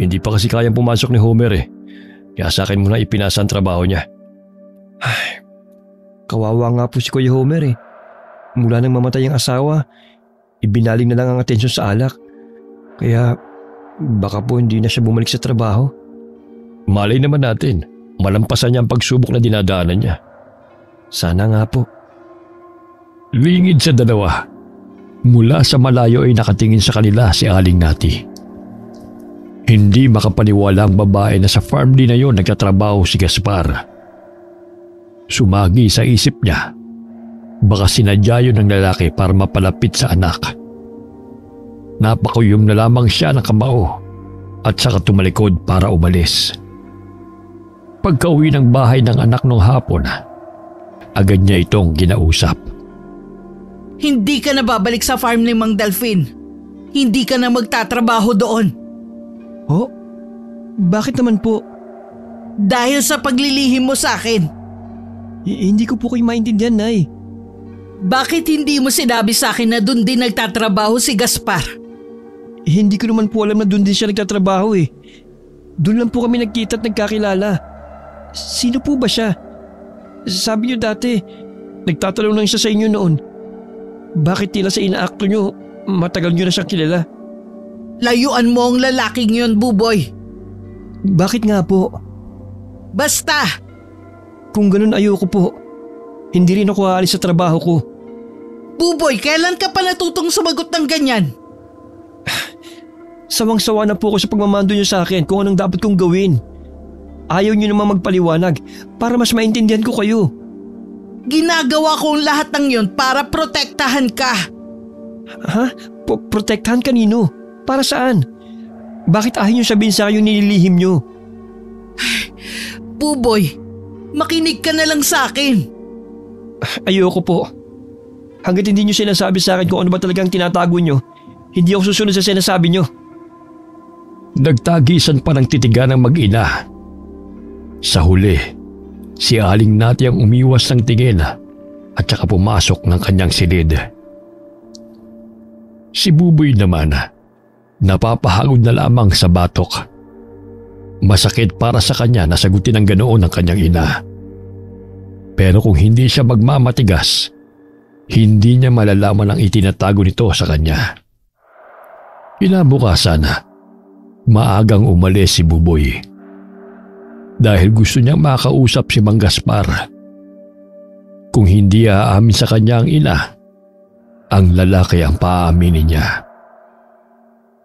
Hindi pa kasi kayang pumasok ni Homer eh. Kaya sa akin muna ipinasa ang trabaho niya. Ay, kawawa nga po si Kuya Homer eh. Mula nang mamatay ang asawa, ibinaling na lang ang atensyon sa alak. Kaya baka po hindi na siya bumalik sa trabaho. Malay naman natin, malampasan niya ang pagsubok na dinadaanan niya. Sana nga po. Lingid sa dalawa. Mula sa malayo ay nakatingin sa kanila si Aling Nati. Hindi makapaniwala ang babae na sa farm din na yon nagtatrabaho si Gaspar. Sumagi sa isip niya, baka sinadya yun ng lalaki para mapalapit sa anak. Napakuyom na lamang siya ng kamao at saka tumalikod para umalis. Pagka-uwi ng bahay ng anak nung hapon, agad niya itong ginausap. Hindi ka na babalik sa farm ni Mang Delfin. Hindi ka na magtatrabaho doon. Oh? Bakit naman po? Dahil sa paglilihim mo sa akin. Hindi ko po kayo maintindihan, Nay. Bakit hindi mo sinabi sa akin na doon din nagtatrabaho si Gaspar? Hindi ko naman po alam na doon din siya nagtatrabaho eh. Doon lang po kami nagkita at nagkakilala. Sino po ba siya? Sabi niyo dati, nagtatanong lang siya sa inyo noon. Bakit tila sa inaakto niyo, matagal niyo na siyang kilala? Layuan mo ang lalaking yun, Buboy. Bakit nga po? Basta! Kung ganun ayoko po. Hindi rin ako aalis sa trabaho ko. Buboy, kailan ka pa natutong sumagot ng ganyan? Sawang-sawa na po ako sa pagmamando niyo sa akin kung anong dapat kong gawin. Ayaw niyo naman magpaliwanag para mas maintindihan ko kayo. Ginagawa ko ang lahat ng yun para protektahan ka. Ha? Protektahan kanino? Para saan? Bakit ayaw niyo sabihin sa akin yung nililihim niyo? Buboy, makinig ka na lang sa akin. Ayoko po. Hanggat hindi niyo sinasabi sa akin kung ano ba talagang tinatago niyo, hindi ako susunod sa sinasabi niyo. Nagtagisan pa ng titigan ng mag-ina. Sa huli, si Aling Nati ang umiwas ng tingin at saka pumasok ng kanyang silid. Si Buboy naman, napapahagod na lamang sa batok. Masakit para sa kanya na sagutin ang ganoon ng kanyang ina. Pero kung hindi siya magmamatigas, hindi niya malalaman ang itinatago nito sa kanya. Kinabukasan, maagang umalis si Buboy. Dahil gusto niyang makausap si Mang Gaspar. Kung hindi aamin sa kanya ang ina, ang lalaki ang paaminin niya.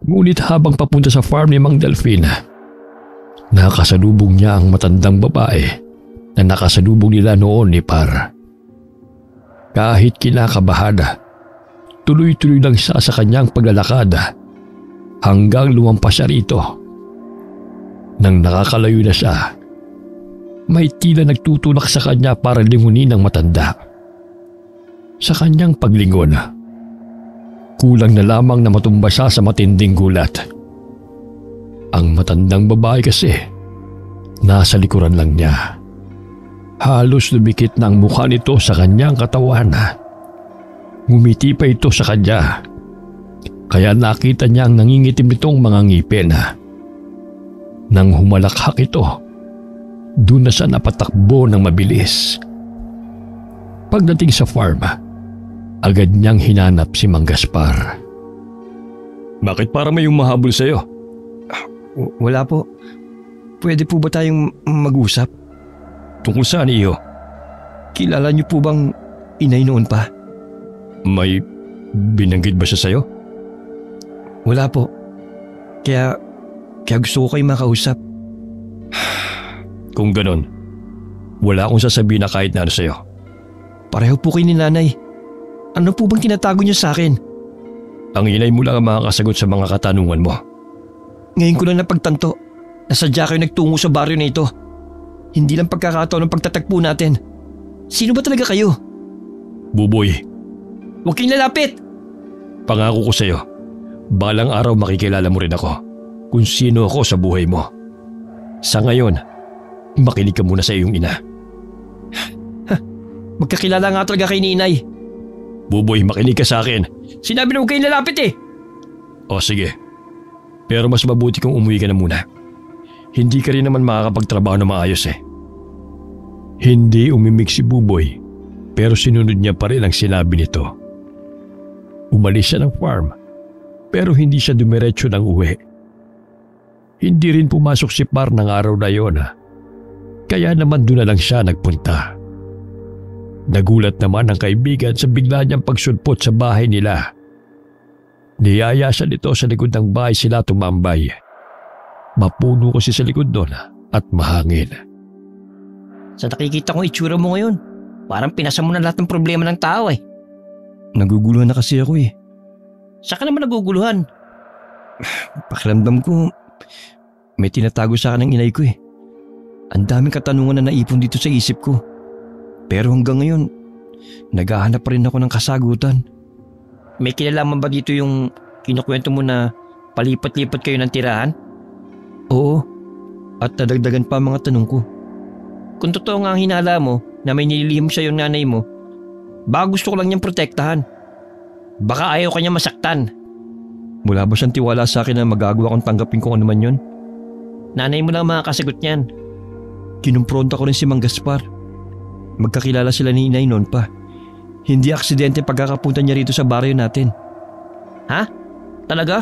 Ngunit habang papunta sa farm ni Mang Delfin, nakasalubong niya ang matandang babae na nakasalubong nila noon ni Par. Kahit kinakabahan, tuloy-tuloy lang siya sa kanyang paglalakad hanggang lumampas siya rito. Nang nakakalayo na siya, may tila nagtutulak sa kanya para lingunin ng matanda. Sa kanyang paglingon, kulang na lamang na matumba siya sa matinding gulat. Ang matandang babae kasi, nasa likuran lang niya. Halos lumikit na ang mukha nito sa kanyang katawan. Ngumiti pa ito sa kanya Kaya nakita niya ang nangingitim nitong mga ngipin. Nang humalakhak ito, doon na siya napatakbo ng mabilis. Pagdating sa farm, agad niyang hinanap si Mang Gaspar. Bakit para may humahabol sa'yo? Wala po. Pwede po ba tayong mag-usap? Tungkol saan iyo? Kilala niyo po bang inay noon pa? May binanggit ba siya sa'yo? Wala po. Kaya gusto ko kayong makausap. Kung ganon, wala akong sasabihin na kahit na ano sa'yo. Pareho po kayo ni nanay. Ano po bang tinatago niyo sa akin? Ang inay mo lang ang makakasagot sa mga katanungan mo. Ngayon ko lang napagtanto na sadya kayo nagtungo sa baryo na ito. Hindi lang pagkakataon ng pagtatagpo natin. Sino ba talaga kayo? Buboy, Huwag kayong lalapit! pangako ko sa'yo, balang araw makikilala mo rin ako kung sino ako sa buhay mo. Sa ngayon, makinig ka muna sa iyong ina. Magkakilala nga talaga kay ni inay. Buboy, makinig ka sa akin. Sinabi na huwag kayong lalapit eh! O sige, pero mas mabuti kung umuwi ka na muna. Hindi ka rin naman makakapagtrabaho na maayos eh. Hindi umimik si Buboy, pero sinunod niya pa rin ang sinabi nito. Umalis siya ng farm, pero hindi siya dumiretso ng uwi. Hindi rin pumasok si Par ng araw na yon. Kaya naman doon na lang siya nagpunta. Nagulat naman ang kaibigan sa bigla niyang pagsulpot sa bahay nila. Niyaya siya nito sa likod ng bahay sila tumambay. Mapuno kasi sa likod doon at mahangin. Sa nakikita kong itsura mo ngayon, parang pinasa mo na lahat ng problema ng tao eh. Naguguluhan na kasi ako eh. Saan ka naman naguguluhan? Pakiramdam ko, may tinatago sa akin ng inay ko eh. Ang daming katanungan na naipon dito sa isip ko. Pero hanggang ngayon, naghahanap pa rin ako ng kasagutan. May kinalaman ba dito yung kinukwento mo na palipat-lipat kayo ng tirahan? Oo, at nadagdagan pa ang mga tanong ko. Kung totoo nga ang hinala mo na may nililihim sa yung nanay mo, baka gusto ko lang niyang protektahan. Baka ayaw ka niya masaktan. Wala ba siyang tiwala sa akin na magagawa kong tanggapin kung ano man yun? Nanay mo lang ang makakasagot niyan. Kinumpronta ko rin si Mang Gaspar. Magkakilala sila ni inay noon pa. Hindi aksidente pagkakapunta niya rito sa baryo natin. Ha? Talaga?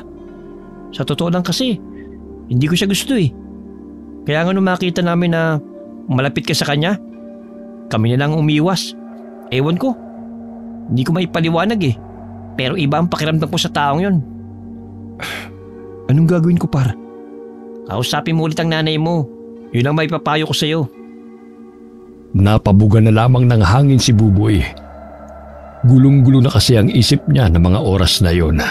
Sa totoo lang kasi, hindi ko siya gusto eh. Kaya nga nung makita namin na malapit ka sa kanya, kami na lang umiwas. Ewan ko. Hindi ko maipaliwanag eh. Pero iba ang pakiramdam ko sa taong yun. Anong gagawin ko, Par? Kausapin mo ulit ang nanay mo. Yun ang maipapayo ko sa'yo. Napabuga na lamang ng hangin si Buboy. Gulong-gulo na kasi ang isip niya ng mga oras na yon.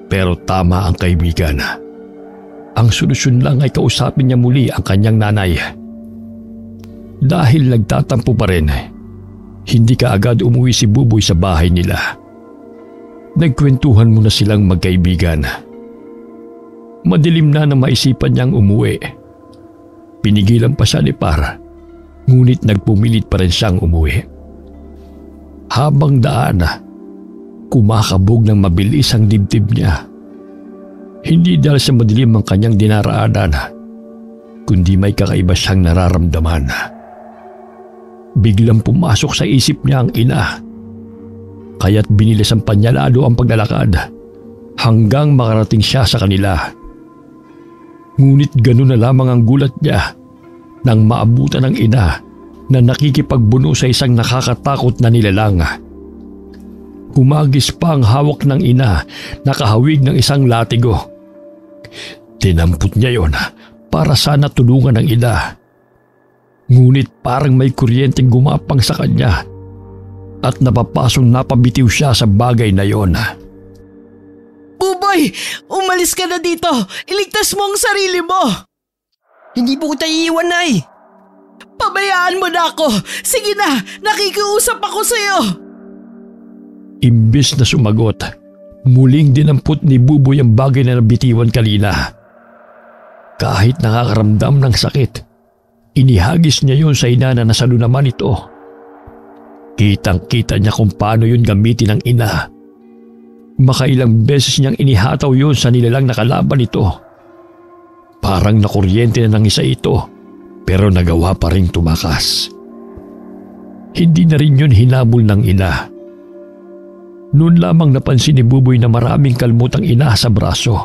Pero tama ang kaibigan. Ang solusyon lang ay kausapin niya muli ang kanyang nanay. Dahil nagtatampo pa rin, hindi kaagad umuwi si Buboy sa bahay nila. Nagkwentuhan muna silang magkaibigan. Madilim na maisipan niyang umuwi. Pinigilan pa siya ni Par, ngunit nagpumilit pa rin siyang umuwi. Habang daan, kumakabog ng mabilis ang dibdib niya. Hindi dahil sa madilim ang kanyang dinaraanan, kundi may kakaiba siyang nararamdaman. Biglang pumasok sa isip niya ang ina, kaya't binilisan pa niya lalo ang paglalakad hanggang makarating siya sa kanila. Ngunit ganun na lamang ang gulat niya nang maabutan ng ina na nakikipagbuno sa isang nakakatakot na nilalang. Humagis pa ang hawak ng ina na kahawig ng isang latigo. Tinampot niya yon para sana tulungan ng ina. Ngunit parang may kuryenteng gumapang sa kanya at napapasong napabitiw siya sa bagay na yon. Buboy, umalis ka na dito. Iligtas mo ang sarili mo. Hindi po kita iiwan, Nay. Pabayaan mo na ako. Sige na, nakikiusap ako sa'yo. Imbes na sumagot, muling dinampot ni Buboy ang bagay na nabitiwan kanina. Kahit nakakaramdam ng sakit, inihagis niya yon sa ina na nasalo naman ito. Kitang-kita niya kung paano yun gamitin ng ina. Makailang beses niyang inihataw yon sa nilalang nakalaban nito. Parang nakuryente na ng isa ito, pero nagawa pa rin tumakas. Hindi na rin yun hinabol ng ina. Noon lamang napansin ni Buboy na maraming kalmutang ina sa braso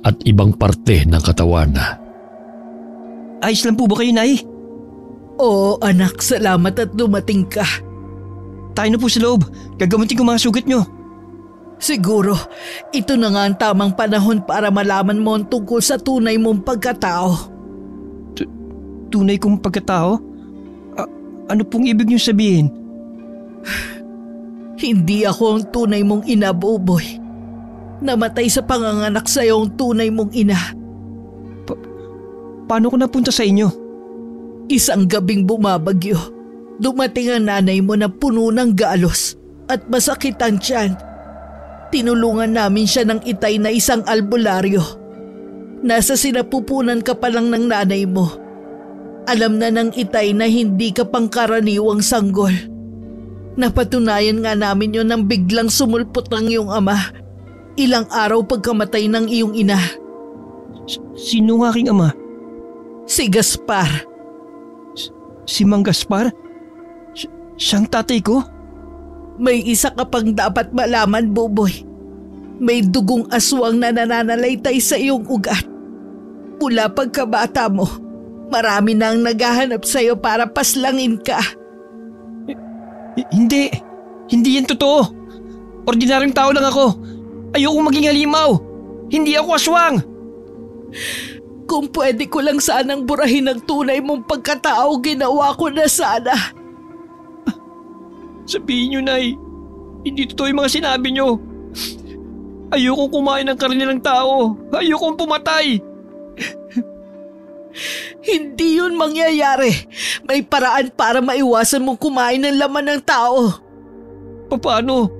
at ibang parte ng katawan. Ayos lang po ba kayo, Nay? Oo anak, salamat at dumating ka. Tayo na po sa loob. Gagamutin ko mga sugat nyo. Siguro, ito na nga ang tamang panahon para malaman mo ang tungkol sa tunay mong pagkatao. Tunay kong pagkatao? Ano pong ibig nyo sabihin? Hindi ako ang tunay mong ina, Buboy. Namatay sa panganganak sa'yo ang tunay mong ina. Paano ko napunta sa inyo? Isang gabing bumabagyo, dumating ang nanay mo na puno ng galos at masakit ang tiyan. Tinulungan namin siya ng itay na isang albularyo. Nasa sinapupunan ka pa lang ng nanay mo. Alam na ng itay na hindi ka pangkaraniwang sanggol. Napatunayan nga namin yon nang biglang sumulpot ang iyong ama. Ilang araw pagkamatay ng iyong ina. Sino ang aking ama? Si Gaspar. Si Mang Gaspar? Siyang tatay ko? May isa ka pang dapat malaman, Buboy. May dugong aswang na nananalaytay sa iyong ugat. Mula pagkabata mo, marami na ang naghahanap sa iyo para paslangin ka. Hindi. Hindi yan totoo. Ordinaryong tao lang ako. Ayoko maging halimaw. Hindi ako aswang. Kung pwede ko lang sanang burahin ang tunay mong pagkatao, ginawa ko na sana. Sabihin nyo, Nay. Hindi totoo yung mga sinabi nyo. Ayokong kumain ng karne ng tao. Ayokong pumatay. Hindi yun mangyayari. May paraan para maiwasan mong kumain ng laman ng tao. Paano?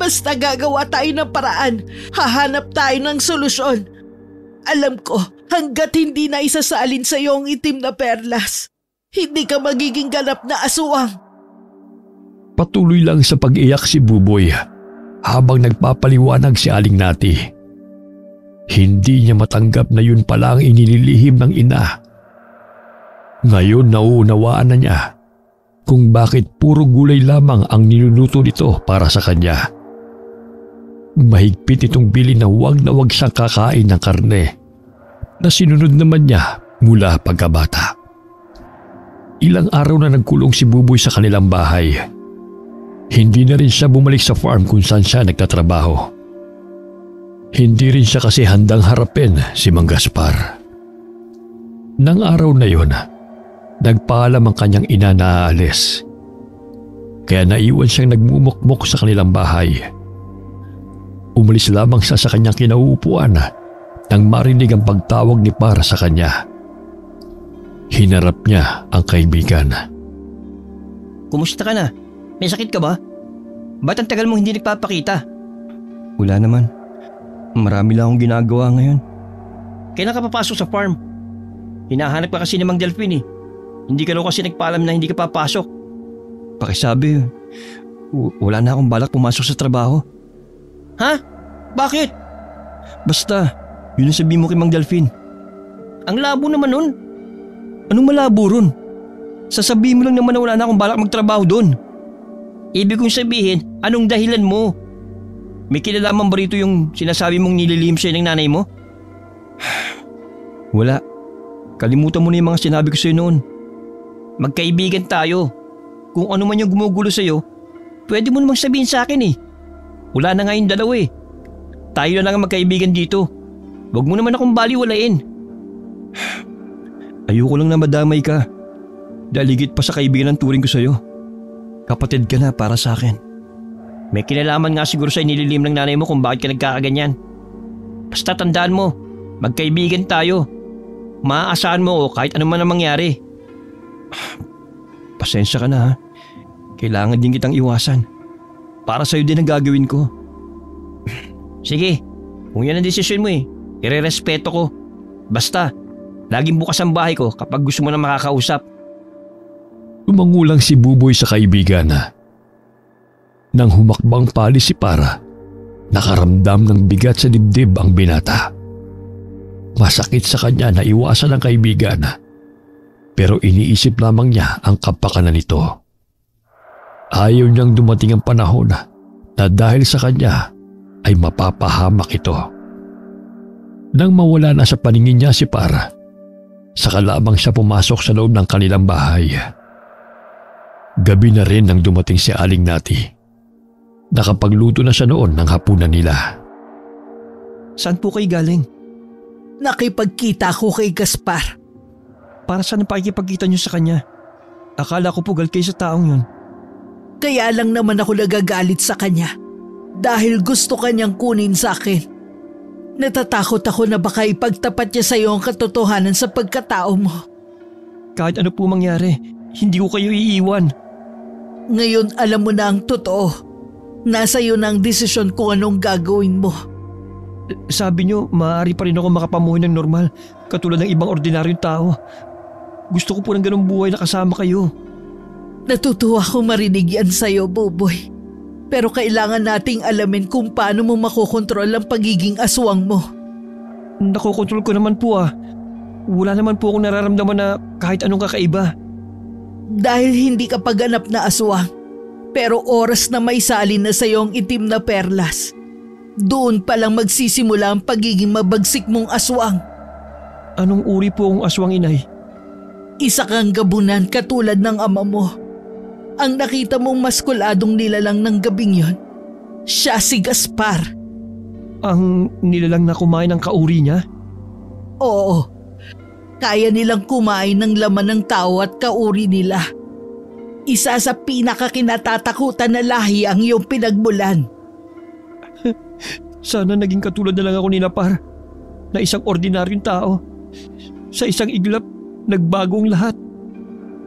Basta gagawa tayo ng paraan. Hahanap tayo ng solusyon. Alam ko, hanggat hindi na isasalin sa iyo ang itim na perlas, hindi ka magiging ganap na aswang. Patuloy lang sa pag-iyak si Buboy habang nagpapaliwanag si Aling Nati. Hindi niya matanggap na yun pala ang inililihim ng ina. Ngayon nauunawaan na niya kung bakit puro gulay lamang ang niluluto nito para sa kanya. Mahigpit itong bili na huwag siyang kakain ng karne na sinunod naman niya mula pagkabata. Ilang araw na nagkulong si Buboy sa kanilang bahay. Hindi na rin siya bumalik sa farm kung saan siya nagtatrabaho. Hindi rin siya kasi handang harapin si Mang Gaspar. Nang araw na yon, nagpaalam ang kanyang ina na aalis. Kaya naiwan siyang nagmumukmok sa kanilang bahay. Umalis lamang siya sa kanyang kinauupuan nang marinig ang pagtawag ni Par sa kanya. Hinarap niya ang kaibigan. Kumusta ka na? May sakit ka ba? Ba't ang tagal mo hindi nagpapakita? Wala naman. Marami lang akong ginagawa ngayon. Kailan ka papasok sa farm? Hinahanap ka kasi ni Mang Delphine eh. Hindi ka raw kasi nagpaalam na hindi ka papasok. Pakisabi, wala na akong balak pumasok sa trabaho. Ha? Bakit? Basta, yun ang sabihin mo kay Mang Delphine. Ang labo naman nun. Anong malabo ron? Sasabihin mo lang naman na wala na akong balak magtrabaho doon. Ibig kong sabihin, anong dahilan mo? May kinalaman ba rito yung sinasabi mong nililihim sa'yo ng nanay mo? Wala. Kalimutan mo na yung mga sinabi ko sa'yo noon. Magkaibigan tayo. Kung ano man yung gumugulo sa'yo, pwede mo namang sabihin sa akin eh. Wala na nga yung dalawa eh. Tayo na lang ang magkaibigan dito. Huwag mo naman akong baliwalain. Ayoko lang na madamay ka. Dahil higit pa sa kaibigan ang turing ko sa'yo. Kapatid ka na para sa akin. May kinalaman nga siguro sa inililihim ng nanay mo kung bakit ka nagkakaganyan. Basta tandaan mo, magkaibigan tayo. Maaasahan mo ko kahit ano man ang mangyari. Pasensya ka na ha. Kailangan din kitang iwasan. Para sa'yo din ang gagawin ko. Sige, kung yan ang desisyon mo eh, irerespeto ko. Basta, laging bukas ang bahay ko kapag gusto mo na makakausap. Tumangulang si Buboy sa kaibigan. Nang humakbang pali si Para, Nakaramdam ng bigat sa dibdib ang binata. Masakit sa kanya na iwasan ang kaibigan, pero iniisip lamang niya ang kapakanan nito. Ayaw niyang dumating ang panahon na dahil sa kanya ay mapapahamak ito. Nang mawala na sa paningin niya si Par, saka lamang siya pumasok sa loob ng kanilang bahay. Gabi na rin nang dumating si Aling Nati. Nakapagluto na siya noon ng hapunan nila. Saan po kayo galing? Nakipagkita ko kay Gaspar. Para saan ang pakikipagkita niyo sa kanya? Akala ko po galit kayo sa taong yun. Kaya lang naman ako nagagalit sa kanya dahil gusto kanyang kunin sa akin. Natatakot ako na baka ipagtapat niya sa iyo ang katotohanan sa pagkatao mo. Kahit ano po mangyari, hindi ko kayo iiwan. Ngayon alam mo na ang totoo. Nasa iyo na ang desisyon kung anong gagawin mo. Sabi niyo, maaari pa rin ako makapamuhay ng normal, katulad ng ibang ordinaryong tao. Gusto ko po ng ganung buhay na kasama kayo. Natutuwa ko marinig yan sa iyo, Buboy. Pero kailangan nating alamin kung paano mo makokontrol ang pagiging aswang mo. Nakokontrol ko naman po. Wala naman po akong nararamdaman na kahit anong kakaiba. Dahil hindi ka paganap na aswang, pero oras na may salin na sa iyo ang itim na perlas, doon palang magsisimula ang pagiging mabagsik mong aswang. Anong uri po ang aswang, inay? Isa kang gabunan katulad ng ama mo. Ang nakita mong maskuladong nilalang ng gabing yon, siya si Gaspar. Ang nilalang na kumain ng kauri niya? Oo, kaya nilang kumain ng laman ng tao at kauri nila. Isa sa pinakakinatatakutan na lahi ang iyong pinagmulan. Sana naging katulad na lang ako ni Par, na isang ordinaryong tao. Sa isang iglap, nagbagong lahat.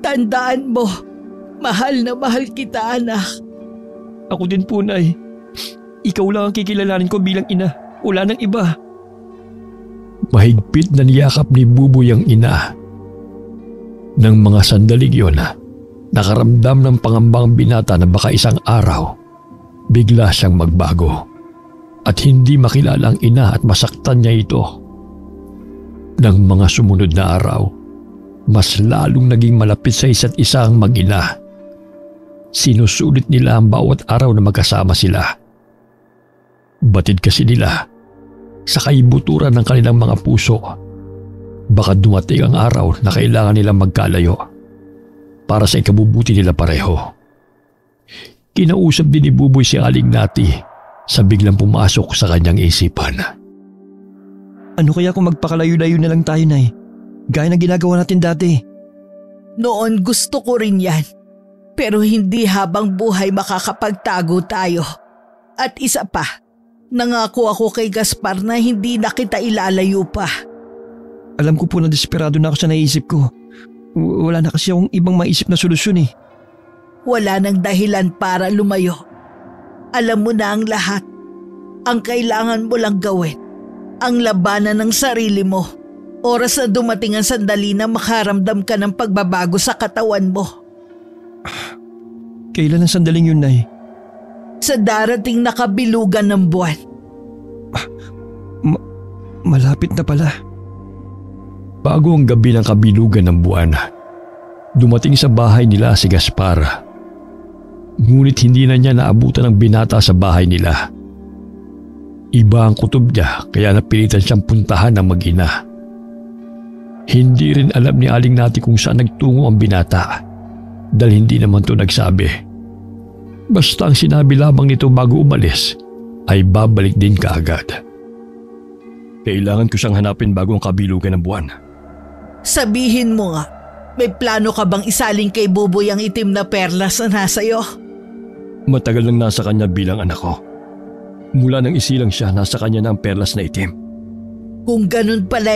Tandaan mo, mahal na mahal kita, anak. Ako din po, Nay. Ikaw lang ang kikilalanin ko bilang ina. Wala nang iba. Mahigpit na niyakap ni Buboy ang ina. Nang mga sandaling yun, nakaramdam ng pangambang binata na baka isang araw, bigla siyang magbago at hindi makilala ang ina at masaktan niya ito. Nang mga sumunod na araw, mas lalong naging malapit sa isa't isa ang mag-ina. Sinusulit nila ang bawat araw na magkasama sila. Batid kasi nila sa kaibuturan ng kanilang mga puso. Baka dumating ang araw na kailangan nilang magkalayo para sa ikabubuti nila pareho. Kinausap din ni Buboy si Aling Nati sa biglang pumasok sa kanyang isipan. Ano kaya kung magpakalayo-layo na lang tayo, Nay? Gaya ng ginagawa natin dati. Noon gusto ko rin yan. Pero hindi habang buhay makakapagtago tayo. At isa pa, nangako ako kay Gaspar na hindi na kita ilalayo pa. Alam ko po na desperado na ako sa naisip ko. Wala na kasi akong ibang maisip na solusyon eh. Wala nang dahilan para lumayo. Alam mo na ang lahat. Ang kailangan mo lang gawin, ang labanan ng sarili mo. Oras na dumating ang sandali na makaramdam ka ng pagbabago sa katawan mo. Kailan ang sandaling yun, Nay? Sa darating na kabilugan ng buwan. Malapit na pala. Bago ang gabi ng kabilugan ng buwan, dumating sa bahay nila si Gaspar. Ngunit hindi na niya naabutan ang binata sa bahay nila. Iba ang kutob niya kaya napilitan siyang puntahan ng mag-ina. Hindi rin alam ni Aling Nati kung saan nagtungo ang binata dahil hindi naman ito nagsabi. Basta ang sinabi lamang nito bago umalis ay babalik din kaagad. Kailangan ko siyang hanapin bago ang kabilugan ng buwan. Sabihin mo nga, may plano ka bang isaling kay Buboy ang itim na perlas na nasa iyo? Matagal nang nasa kanya bilang anak ko. Mula nang isilang siya, nasa kanya na ang perlas na itim. Kung ganun pala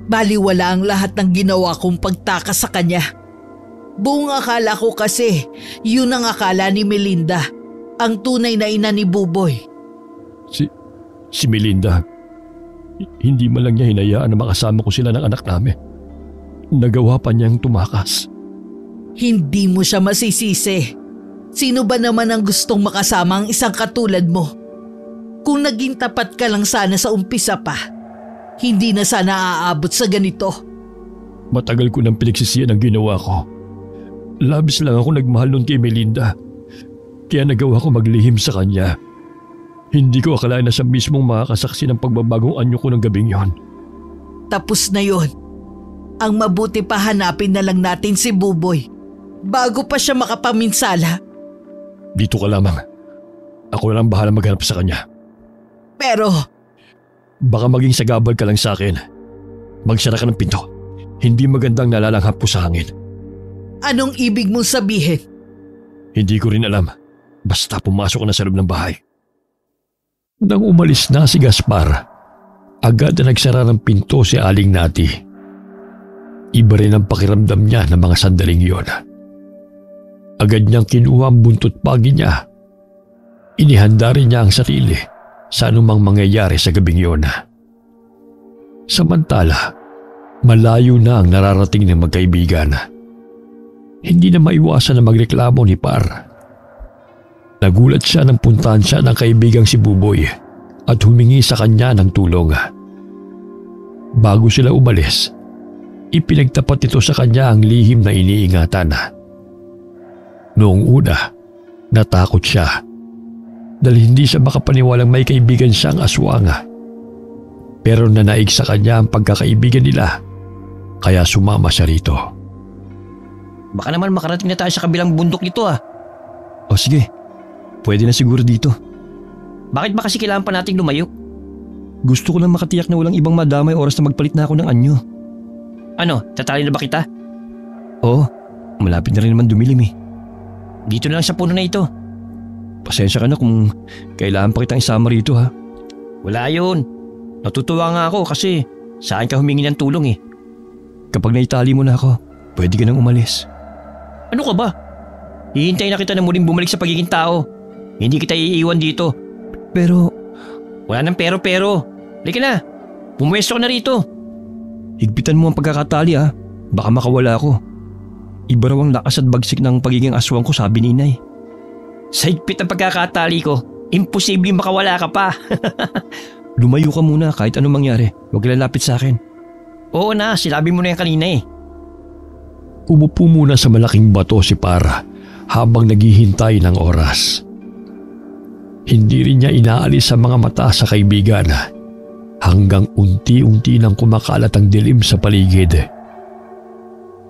baliwala ang lahat ng ginawa kong pagtakas sa kanya. Buong akala ko kasi, yun ang akala ni Melinda, ang tunay na ina ni Buboy. Si Melinda, hindi man lang niya hinayaan na makasama ko sila ng anak namin. Nagawa pa niyang tumakas. Hindi mo siya masisisi. Sino ba naman ang gustong makasama ang isang katulad mo? Kung naging tapat ka lang sana sa umpisa pa, hindi na sana aabot sa ganito. Matagal ko nang pinagsisiyan ang ginawa ko. Labis lang ako nagmahal nun kay Melinda. Kaya nagawa ko maglihim sa kanya. Hindi ko akalain na siya mismong makakasaksi ng pagbabagong anyo ko ng gabing yon. Tapos na yon. Ang mabuti pa hanapin na lang natin si Buboy bago pa siya makapaminsala. Dito ka lamang. Ako na lang bahala maghanap sa kanya. Pero baka maging sagabal ka lang sa akin. Magsara ka ng pinto. Hindi magandang nalalanghap ko sa hangin. anong ibig mong sabihin? Hindi ko rin alam. Basta pumasok na sa loob ng bahay. Nang umalis na si Gaspar, agad na nagsara ng pinto si Aling Nati. Iba rin ang pakiramdam niya ng mga sandaling iyon. Agad niyang kinuha ang buntot pagi niya. Inihanda rin niya ang sarili sa anumang mangyayari sa gabing iyon. Samantala, malayo na ang nararating ng magkaibigan. Hindi na maiwasan na magreklamo ni Par. Nagulat siya nang puntahan siya ng kaibigang si Buboy at humingi sa kanya ng tulong. Bago sila umalis, ipinagtapat ito sa kanya ang lihim na iniingatan. Noong una, natakot siya dahil hindi siya makapaniwalang may kaibigan siyang aswang. Pero nanaig sa kanya ang pagkakaibigan nila, kaya sumama siya rito. Baka naman makarating na tayo sa kabilang bundok nito ah. O sige, pwede na siguro dito. Bakit ba kasi kailangan pa nating lumayo? Gusto ko lang makatiyak na walang ibang madamay oras na magpalit na ako ng anyo. Ano, tatali na ba kita? Oo, malapit na rin naman dumilim eh. Dito na lang sa puno na ito. Pasensya ka na kung kailangan pa kitang isama rito ha. Wala yun. Natutuwa nga ako kasi saan ka humingi ng tulong eh. Kapag naitali mo na ako, pwede ka nang umalis. Ano ka ba? Hihintayin na kita na muling bumalik sa pagiging tao. Hindi kita iiwan dito. Pero Wala nang pero. Halika na. Pumwesto ka na rito. higpitan mo ang pagkakatali ha. Baka makawala ako. Iba raw ang lakas at bagsik ng pagiging aswang ko, sabi ni Inay. Sa higpit ang pagkakatali ko, imposibleng makawala ka pa. Lumayo ka muna kahit anong mangyari. Huwag lalapit sa akin. Oo na, sinabi mo na yan kanina eh. Umupo muna sa malaking bato si Para habang naghihintay ng oras. Hindi rin niya inaalis sa mga mata sa kaibigan hanggang unti-unti nang kumakalat ang dilim sa paligid.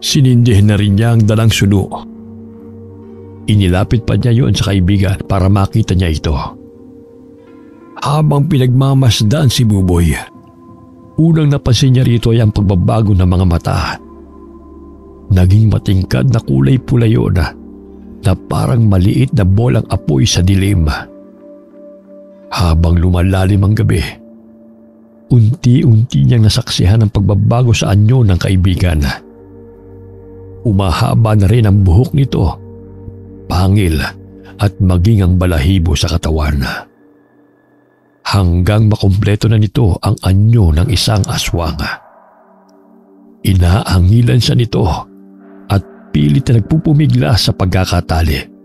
Sinindih na rin niya ang dalang suno. Inilapit pa niya yun sa kaibigan para makita niya ito. Habang pinagmamasdan si Buboy, unang napansin niya rito ay ang pagbabago ng mga mata. Naging matingkad na kulay pula yun na parang maliit na bolang apoy sa dilim. Habang lumalalim ang gabi, unti-unti niyang nasaksihan ang pagbabago sa anyo ng kaibigan. Umahaba na rin ang buhok nito, pangil at maging ang balahibo sa katawan. Hanggang makumpleto na nito ang anyo ng isang aswang. Inaangilan siya nito at pilit na nagpupumigla sa pagkakatali.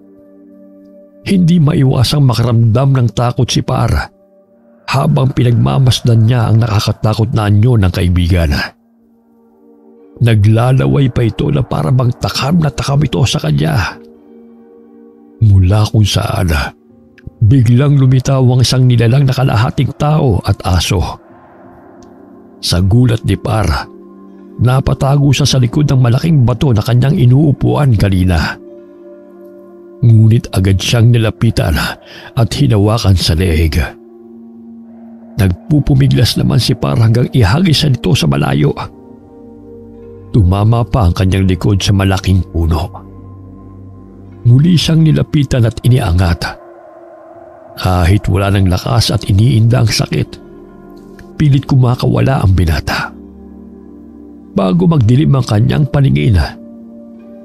Hindi maiwasang makaramdam ng takot si Para habang pinagmamasdan niya ang nakakatakot na anyo ng kaibigan. Naglalaway pa ito na para bang takam na takam ito sa kanya. Mula kung saan, biglang lumitaw ang isang nilalang na kalahating tao at aso. Sa gulat ni Para, napatago siya sa likod ng malaking bato na kanyang inuupuan kanina. Ngunit agad siyang nilapitan at hinawakan sa leeg. Nagpupumiglas naman si Par hanggang ihagis siya nito sa malayo. Tumama pa ang kanyang likod sa malaking puno. Muli siyang nilapitan at iniangat. Kahit wala ng lakas at iniinda ang sakit, pilit kumakawala ang binata. Bago magdilim ang kanyang paningin,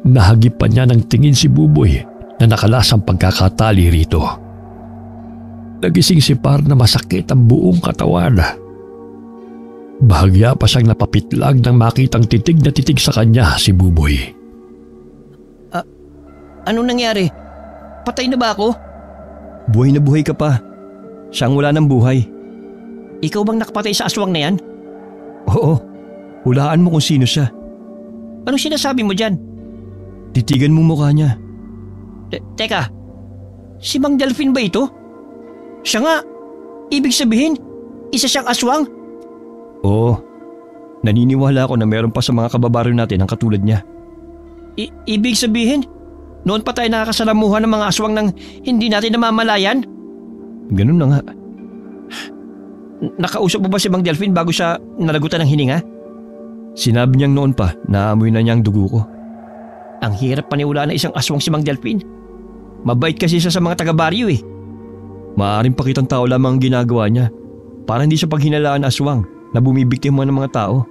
nahagip pa niya ng tingin si Buboy na nakalasang pagkakatali rito. Nagising si Par na masakit ang buong katawan. Bahagya pa siyang napapitlag nang makitang titig na titig sa kanya si Buboy. Ano nangyari? Patay na ba ako? Buhay na buhay ka pa. Siya ang wala ng buhay. Ikaw bang nakapatay sa aswang na yan? Oo, hulaan mo kung sino siya. Anong sinasabi mo dyan? Titigan mo mukha niya. Teka, si Mang Delphine ba ito? Siya nga, ibig sabihin, isa siyang aswang? Oo, naniniwala ako na meron pa sa mga kababaryo natin ang katulad niya. Ibig sabihin, noon pa tayo nakakasalamuhan ng mga aswang nang hindi natin namamalayan? Ganun na nga. Nakausap mo ba si Mang Delphine bago siya nalagutan ng hininga? Sinabi niyang noon pa na amoy na niya ang dugo ko. Ang hirap paniwalaan na isang aswang si Mang Delphine. Mabait kasi siya sa mga taga-baryo eh. Maaaring pakitang tao lamang ang ginagawa niya para hindi siya paghinalaan na aswang na bumibiktima ng mga tao.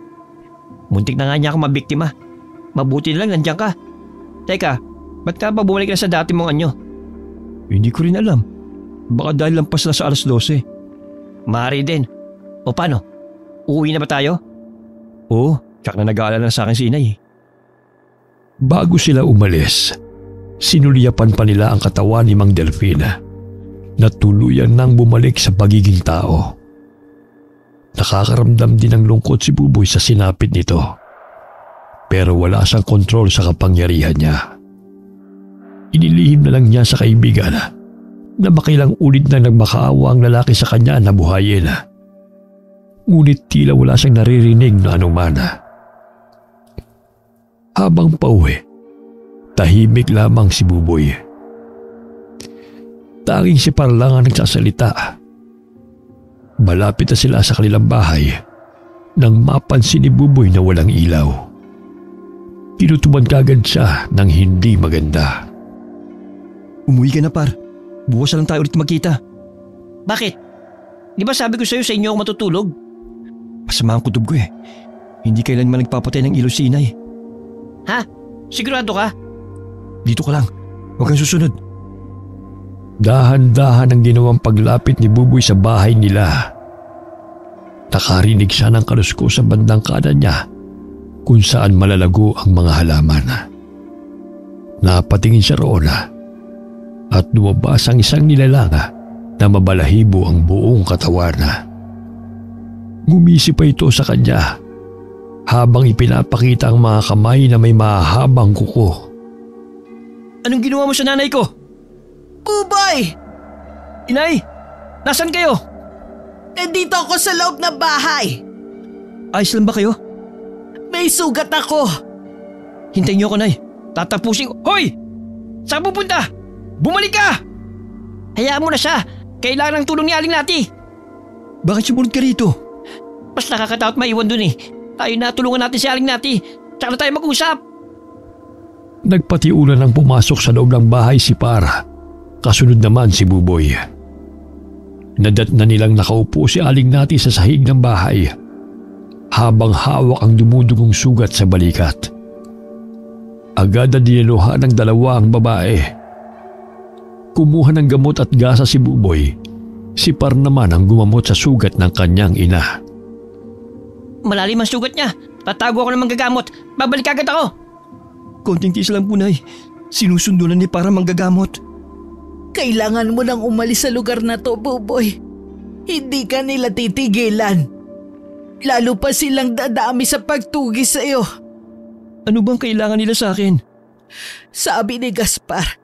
Muntik na nga niya ako mabiktima. Mabuti na lang nandiyan ka. Teka, ba't ka ba bumalik na sa dati mong anyo? Hindi ko rin alam. Baka dahil lampas na sa 12:00. Maaari din. O paano? Uuwi na ba tayo? Oo, tsak na nag-aalala na sa akin si inay. Bago sila umalis, sinuliyapan pa nila ang katawan ni Mang Delphine na tuluyan nang bumalik sa pagiging tao. Nakakaramdam din ng lungkot si Buboy sa sinapit nito. Pero wala siyang kontrol sa kapangyarihan niya. Inilihim na lang niya sa kaibigan na makilang ulit na nagmakaawa ang lalaki sa kanya na buhayin. Ngunit tila wala siyang naririnig na anuman. Habang pauwi, tahimik lamang si Buboy. Tanging si Par lang ang nagsasalita. Malapit na sila sa kanilang bahay nang mapansin ni Buboy na walang ilaw. Tinutuman kagad siya ng hindi maganda. Umuwi ka na, Par. Bukas lang tayo ulit magkita. Bakit? Di ba sabi ko sa'yo sa inyo ako matutulog? Masama ang kutob ko eh. Hindi kailanman nagpapatay ng ilaw si inay. Ha? Sigurado ka? Dito ka lang. Huwag kang susunod. Dahan-dahan ang ginawang paglapit ni Buboy sa bahay nila. Nakarinig siya ng kalusko sa bandang kanan niya kung saan malalago ang mga halaman. Napatingin siya roon at lumabas ang isang nilalang na mabalahibo ang buong katawan. Ngumisi pa ito sa kanya habang ipinapakita ang mga kamay na may mahabang kuko. Anong ginawa mo sa nanay ko? Buboy! Inay! Nasaan kayo? Nandito ako sa loob ng bahay. Ayos lang ba kayo? May sugat ako. Hintayin niyo ako, Nay. Tatapusin ko. Hoy! Saan pupunta? Bumalik ka! Hayaan mo na siya. Kailangan ng tulong ni Aling Nati. Bakit sumunod ka rito? Mas nakakatakot maiwan dun eh. Tayo natulungan natin si Aling Nati. Tsaka na tayo mag-usap. Nagpatiulan ng pumasok sa loob ng bahay si Par. Kasunod naman si Buboy. Nadat na nilang nakaupo si Aling Nati sa sahig ng bahay habang hawak ang dumudugong sugat sa balikat. Agad na diniluhan ng dalawa ang babae. Kumuha ng gamot at gasa si Buboy. Si Par naman ang gumamot sa sugat ng kanyang ina. Malalim ang sugat niya. Tatago ako ng manggagamot. Babalik agad ako. Konting tiis lang po, Nay. Sinusundulan ni para manggagamot. Kailangan mo nang umalis sa lugar na to, Buboy. Hindi ka nila titigilan. Lalo pa silang dadami sa pagtugis sa iyo. Ano bang kailangan nila sa akin? Sabi ni Gaspar,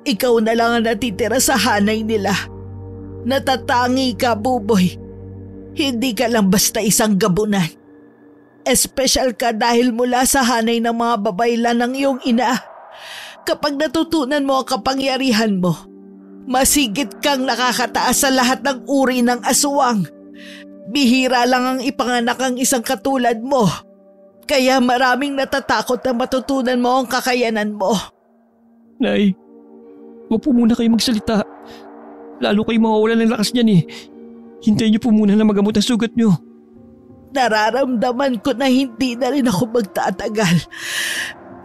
ikaw na lang ang natitira sa hanay nila. Natatangi ka, Buboy. Hindi ka lang basta isang gabunan. Espesyal ka dahil mula sa hanay ng mga babaylan ng iyong ina. Kapag natutunan mo ang kapangyarihan mo, masigit kang nakakataas sa lahat ng uri ng aswang. Bihira lang ang ipanganak ang isang katulad mo. Kaya maraming natatakot na matutunan mo ang kakayanan mo. Nay, huwag po muna kayo magsalita. Lalo kayo mawawalan ng lakas niyan eh. Hintayin niyo po muna na magamot ang sugat niyo. Nararamdaman ko na hindi na rin ako magtatagal.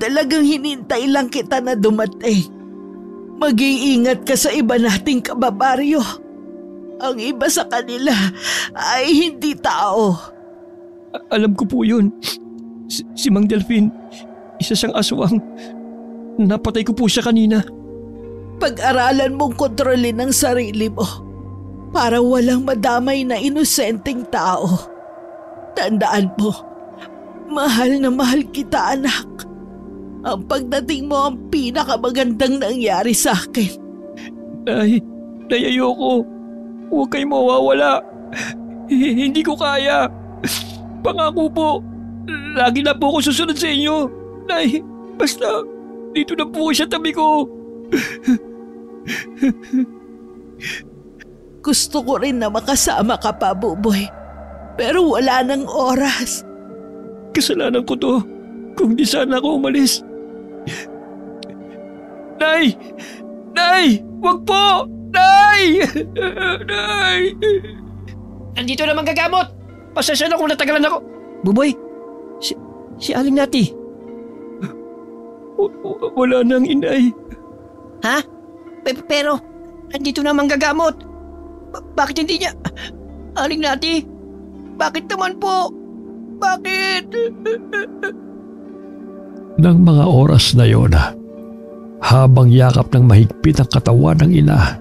Talagang hinintay lang kita na dumating. Mag-iingat ka sa iba nating kababaryo. Ang iba sa kanila ay hindi tao. Alam ko po yun. Si Mang Delphine, isa siyang aswang. Napatay ko po siya kanina. Pag-aralan mong kontrolin ang sarili mo. para walang madamay na inosenteng tao. Tandaan mo, mahal na mahal kita, anak. Ang pagdating mo ang pinakamagandang nangyari sa akin. Nay, ayoko. Huwag kayong mawawala. Hindi ko kaya. Pangako po, lagi na po ako susunod sa inyo. Nay, basta dito na po sa tabi ko. Gusto ko rin na makasama ka pa, Buboy. Pero wala nang oras. Kasalanan ko to kung di sana ako umalis. Nay! Nay! Wag po! Nay! Nay! Andito na manggagamot! Pasensya na kung natagalan ako. Buboy, si Aling Nati. Wala nang inay. Ha? Pero, andito na manggagamot. Bakit hindi niya? Aling Nati, bakit naman po? Bakit? Nang mga oras na yon, habang yakap ng mahigpit ang katawan ng ina,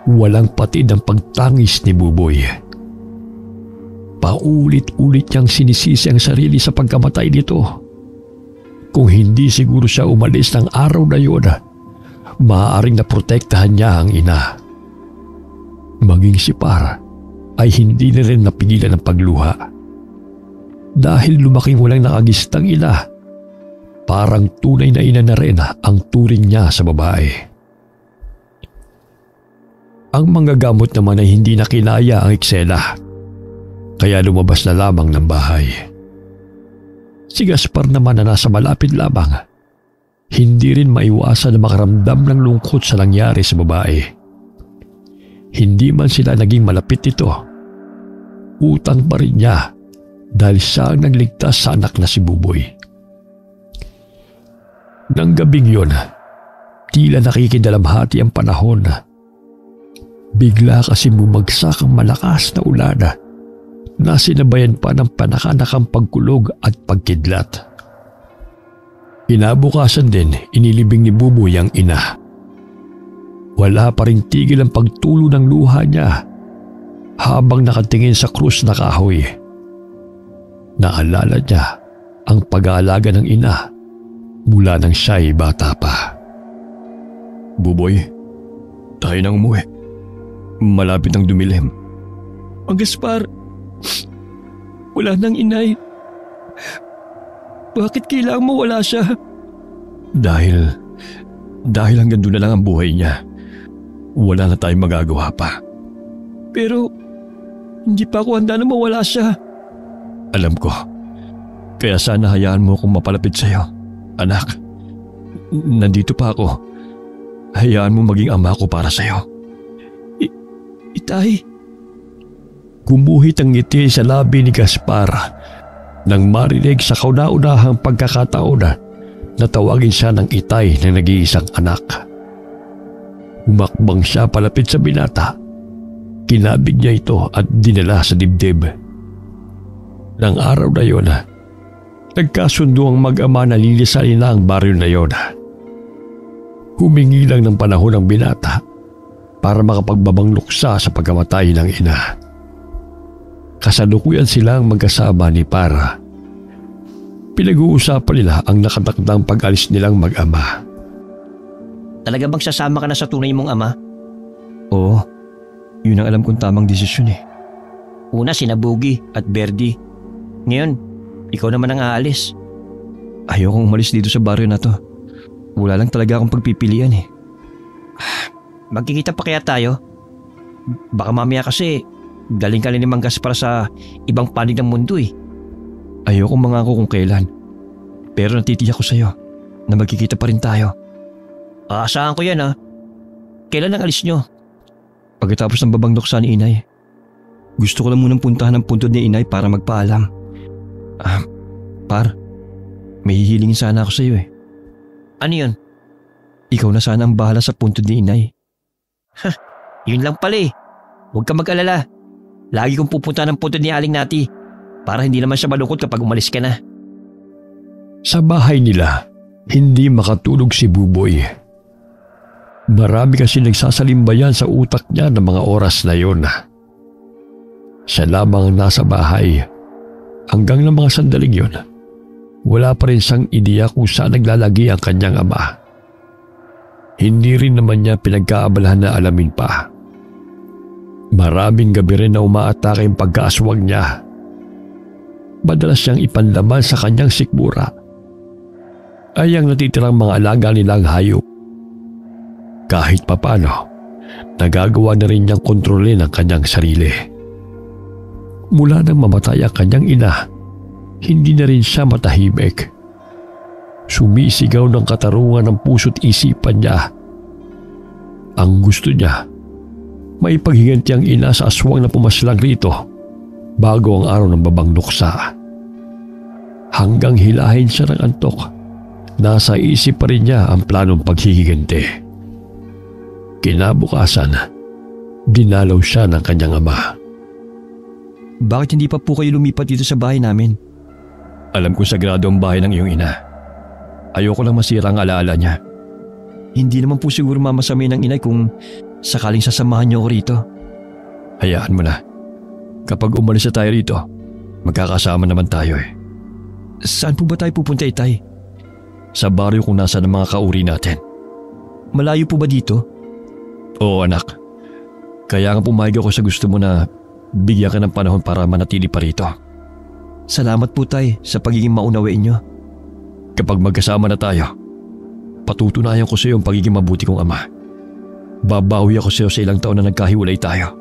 walang patid ang pagtangis ni Buboy. Paulit-ulit niyang sinisisi ang sarili sa pagkamatay nito. Kung hindi siguro siya umalis ng araw na yon, maaaring naprotektahan niya ang ina. Maging si Par ay hindi na rin napigilan ng pagluha. Dahil lumaking walang nakagistang ina, parang tunay na ina na rin ang turing niya sa babae. Ang manggagamot naman ay hindi na kinaya ang eksena, kaya lumabas na lamang ng bahay. Si Gaspar naman na nasa malapit lamang, hindi rin maiwasan na makaramdam ng lungkot sa nangyari sa babae. Hindi man sila naging malapit nito, utang pa rin niya dahil siya ang nagligtas sa anak na si Buboy. Nang gabing yun, tila nakikidalamhati ang panahon. Bigla kasi bumagsak ang malakas na ulan na sinabayan pa ng panakanakang pagkulog at pagkidlat. Kinabukasan din, inilibing ni Buboy ang ina. Wala pa ring tigil ang pagtulo ng luha niya habang nakatingin sa krus na kahoy. Naalala niya ang pag-aalaga ng ina mula nang siya'y bata pa. Buboy, tayo nang umuwi. Malapit ang dumilim. Ang Gaspar, wala nang inay. Bakit kailangan mo wala siya? Dahil hanggang doon na lang ang buhay niya. Wala na tayong magagawa pa. Pero hindi pa ako handa na mawala siya. Alam ko. Kaya sana hayaan mo akong mapalapit sa'yo. Anak, nandito pa ako. Hayaan mo maging ama ko para sa'yo. Itay. Gumuhit ang ngiti sa labi ni Gaspar nang marinig sa kauna-unahang pagkakataon na tawagin siya ng itay ng nag-iisang anak. Umakbang siya palapit sa binata. Kinabig niya ito at dinala sa dibdib. Nang araw na yon, nagkasundo ang mag-ama na lilisanin na ang baryo na yon. Humingi lang ng panahon ang binata para makapagbabang luksa sa pagkamatay ng ina. Kasalukuyan silang magkasama ni Para. Pinag-uusapan nila ang nakatakdang pag-alis nilang mag-ama. Talaga bang sasama ka na sa tunay mong ama? Oo, yun ang alam kong tamang desisyon eh. Una sina Boogie at Berdy. Ngayon, ikaw naman ang aalis. Ayokong umalis dito sa baryo na to. Wala lang talaga akong pagpipilian eh. Magkikita pa kaya tayo? Baka mamaya kasi galing ka ni Mang Gaspar sa ibang panig ng mundo eh. Ayokong mangako kung kailan. Pero natitiyak ko sa'yo na magkikita pa rin tayo. Aasahan ko yan ha. Kailan ang alis nyo? Pagkatapos ng babang nuksa ni inay. Gusto ko lang munang puntahan ang puntod ni inay para magpaalam. Par, may hihilingin sana ako sa'yo eh. Ano yun? Ikaw na sana ang bahala sa puntod ni inay. Yun lang pala eh. Huwag ka mag-alala. Lagi kong pupunta ng puntod ni Aling Nati para hindi naman siya malungkot kapag umalis ka na. Sa bahay nila, hindi makatulog si Buboy. Marami kasi nagsasalimbayan sa utak niya ng mga oras na yun. Siya lamang nasa bahay. Hanggang ng mga sandaling yun, wala pa rin siyang ideya kung saan naglalagi ang kanyang ama. Hindi rin naman niya pinagkaabalahan na alamin pa. Maraming gabi rin na umaatake ang pagkaaswag niya. Madalas siyang ipanlaban sa kanyang sikmura ay ang natitirang mga alaga nilang hayop. Kahit papano, nagagawa na rin niyang kontrolin ang kanyang sarili. Mula nang mamatay ang kanyang ina, hindi na rin siya matahimik. Sumisigaw ng katarungan ng puso't isipan niya. Ang gusto niya, maipaghiganti ang ina sa aswang na pumaslang rito bago ang araw ng babang luksa. Hanggang hilahin siya ng antok, nasa isip pa rin niya ang planong paghihiganti. Kinabukasan, dinalaw siya ng kanyang ama. Bakit hindi pa po kayo lumipat dito sa bahay namin? Alam ko sagrado ang bahay ng iyong ina. Ayoko lang masira ang alaala niya. Hindi naman po siguro mamasamay ng inay kung sakaling sasamahan niyo ako rito. Hayaan mo na. Kapag umalis na tayo rito, magkakasama naman tayo eh. Saan po ba tayo pupunta, Itay? Sa baryo kung nasaan ang mga kauri natin. Malayo po ba dito? Oo anak. Kaya nga pumayag ako sa gusto mo na bigyan ka ng panahon para manatili pa rito. Salamat po, Tay, sa pagiging maunawain niyo. Kapag magkasama na tayo, patutunayan ko sa iyo ang pagiging mabuti kong ama. Babawi ako sa iyo sa ilang taon na nagkahiwalay tayo.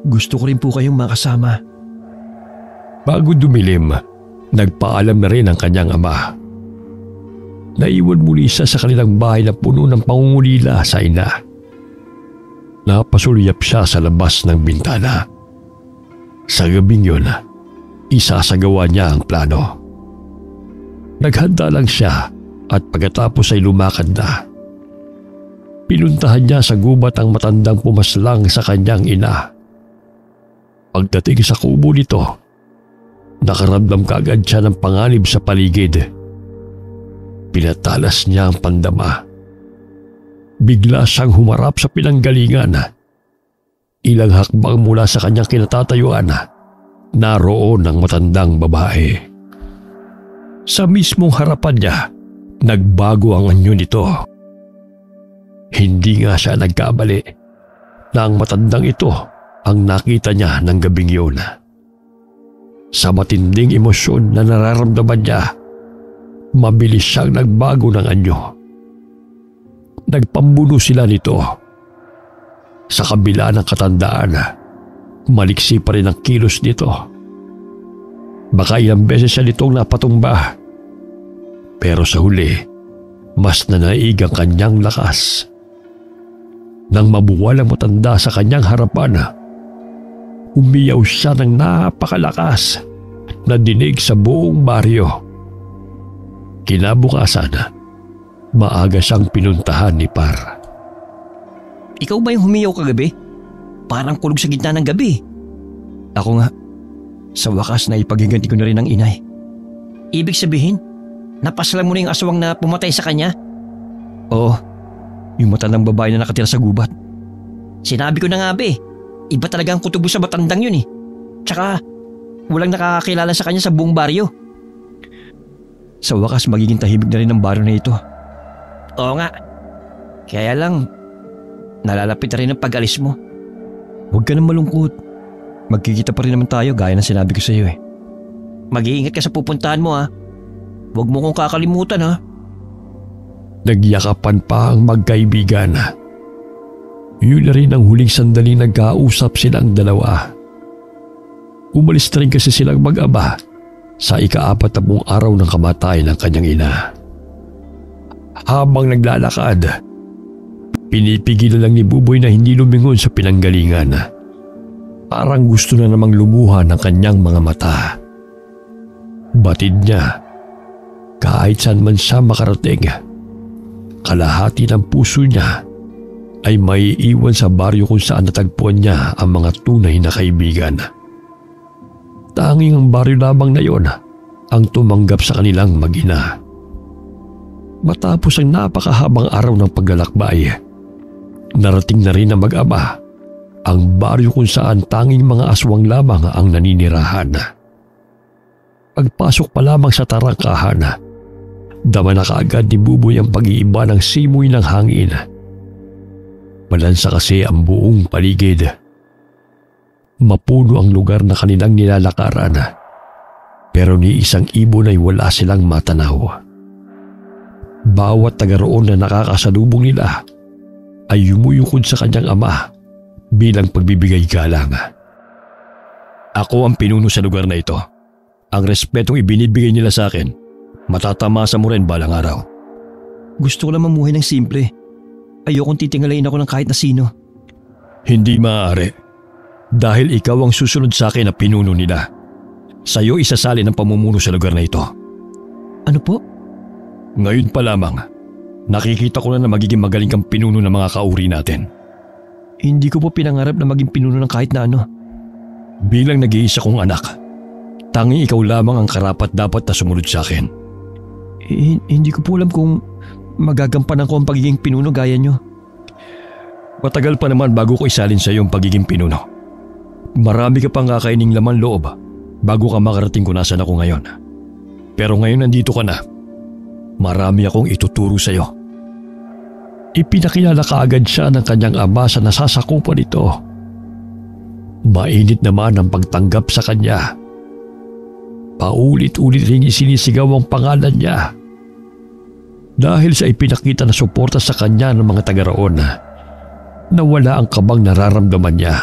Gusto ko rin po kayong makasama. Bago dumilim, nagpaalam na rin ang kanyang ama. Naiwan muli siya sa kanilang bahay na puno ng pangungulila sa ina. Napasulyap siya sa labas ng bintana. Sa gabing yun, isasagawa niya ang plano. Naghanda lang siya at pagkatapos ay lumakad na. Pinuntahan niya sa gubat ang matandang pumaslang sa kanyang ina. Pagdating sa kubo nito, nakaramdam kaagad siya ng panganib sa paligid. Pinatalas niya ang pandama. Bigla siyang humarap sa pinanggalingan. Ilang hakbang mula sa kanyang kinatatayuan, naroon ang matandang babae. Sa mismong harapan niya, nagbago ang anyo nito. Hindi nga siya nagkamali na ang matandang ito ang nakita niya ng gabing yun. Sa matinding emosyon na nararamdaman niya, mabilis siyang nagbago ng anyo. Nagpambuno sila nito. Sa kabila ng katandaan, maliksi pa rin ang kilos nito. Baka ilang beses siya nitong napatumba. Pero sa huli, mas nanaig ang kanyang lakas. Nang mabuwal ang matanda sa kanyang harapan, umiyaw siya ng napakalakas na dinig sa buong baryo. Kinabukasan, maaga siyang pinuntahan ni Par. Ikaw ba yung humiyaw kagabi? Parang kulog sa gitna ng gabi. Ako nga. Sa wakas na ipaghiganti ko na rin ang inay. Ibig sabihin, napaslang mo na yung aswang na pumatay sa kanya? Oo. Yung matandang babae na nakatira sa gubat. Sinabi ko na nga be, iba talaga ang kutubo sa matandang yun eh. Tsaka, walang nakakakilala sa kanya sa buong baryo. Sa wakas magiging tahimik na rin ang baryo na ito. Oo nga. Kaya lang, nalalapit na rin ang pag-alis mo. Huwag ka nang malungkot. Magkikita pa rin naman tayo gaya ng sinabi ko sa iyo eh. Mag-iingat ka sa pupuntahan mo ha. Huwag mo kong kakalimutan ha. Nagyakapan pa ang magkaibigan. Yun na rin ang huling sandaling nagkausap silang dalawa. Umalis na rin kasi silang mag-ama sa ika-40 araw ng kamatayan ng kanyang ina. Habang naglalakad, pinipigilan lang ni Buboy na hindi lumingon sa pinanggalingan. Parang gusto na namang lumuha ng kanyang mga mata. Batid niya, kahit saan man siya makarating, kalahati ng puso niya ay maiiwan sa baryo kung saan natagpuan niya ang mga tunay na kaibigan. Tanging ang baryo lamang na yon ang tumanggap sa kanilang mag-ina. Matapos ang napakahabang araw ng paglalakbay, Narating na rin ng mag-ama ang baryo kung saan tanging mga aswang lamang ang naninirahan. Pagpasok pa lamang sa tarangkahan, dama na kaagad ni Buboy ang pag-iiba ng simoy ng hangin. Malansa kasi ang buong paligid. Mapuno ang lugar na kanilang nilalakaran, pero ni isang ibon ay wala silang matanaw. Bawat taga roon na nakakasalubong nila ay yumuyukod sa kanyang ama bilang pagbibigay galang. Ako ang pinuno sa lugar na ito. Ang respetong ibinibigay nila sa akin, matatamasa mo rin balang araw. Gusto ko lang mamuhay ng simple. Ayokong titingalain ako ng kahit na sino. Hindi maaari. Dahil ikaw ang susunod sa akin na pinuno nila. Sa'yo isasalin ang pamumuno sa lugar na ito. Ano po? Ngayon pa lamang, nakikita ko na magiging magaling kang pinuno ng mga kauri natin. Hindi ko po pinangarap na maging pinuno ng kahit na ano. Bilang nag-iisa kong anak, tanging ikaw lamang ang karapat-dapat na sumunod sa akin. Hindi ko po alam kung magagampanan ko ang pagiging pinuno gaya nyo. Matagal pa naman bago ko isalin sa iyo ang pagiging pinuno. Marami ka pang kakaining laman loob bago ka makarating kung nasan ako ngayon. Pero ngayon nandito ka na, marami akong ituturo sa iyo. Ipinakilala kaagad siya ng kanyang ama sa nasasakupan nito. Mainit naman ang pagtanggap sa kanya. Paulit-ulit ring isinisigaw ang pangalan niya. Dahil sa ipinakita na suporta sa kanya ng mga taga-roon, nawala ang kabang nararamdaman niya.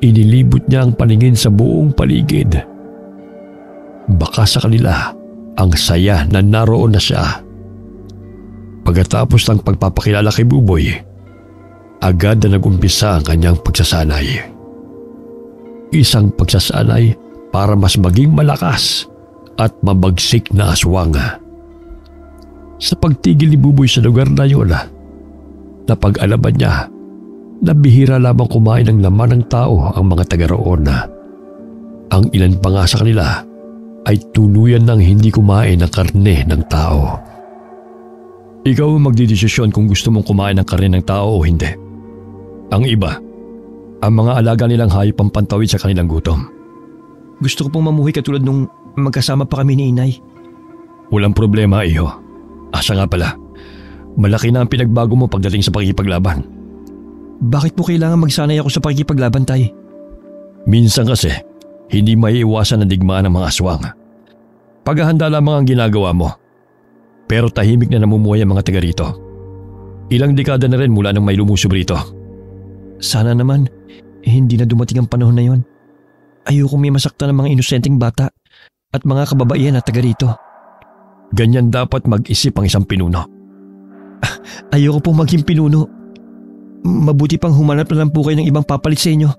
Inilibot niya ang paningin sa buong paligid. Baka sa kanila ang saya na naroon na siya. Pagkatapos ng pagpapakilala kay Buboy, agad na nag-umpisa ang kanyang pagsasanay. Isang pagsasanay para mas maging malakas at mabagsik na aswang. Sa pagtigil ni Buboy sa lugar na yun, napag-alaman niya na bihira lamang kumain ng laman ng tao ang mga taga-roon. Ang ilan pa nga sa kanila ay tuluyan ng hindi kumain ng karne ng tao. Ikaw ang magdidesisyon kung gusto mong kumain ng karne ng tao o hindi. Ang iba, ang mga alaga nilang hayop ang pantawid sa kanilang gutom. Gusto ko pong mamuhay katulad nung magkasama pa kami ni Inay. Walang problema, iho. Asa nga pala, malaki na ang pinagbago mo pagdating sa pakikipaglaban. Bakit po kailangan magsanay ako sa pakikipaglaban, Tay? Minsan kasi, hindi maiiwasan ang digmaan ng mga aswang. Paghahanda lamang ang ginagawa mo. Pero tahimik na namumuhay ang mga taga rito. Ilang dekada na rin mula nang may lumusob rito. Sana naman, hindi na dumating ang panahon na yon. Ayoko may masaktan ng mga inosenteng bata at mga kababaihan na taga rito. Ganyan dapat mag-isip ang isang pinuno. Ayoko pong maging pinuno. Mabuti pang humanap na lang po kayo ng ibang papalit sa inyo.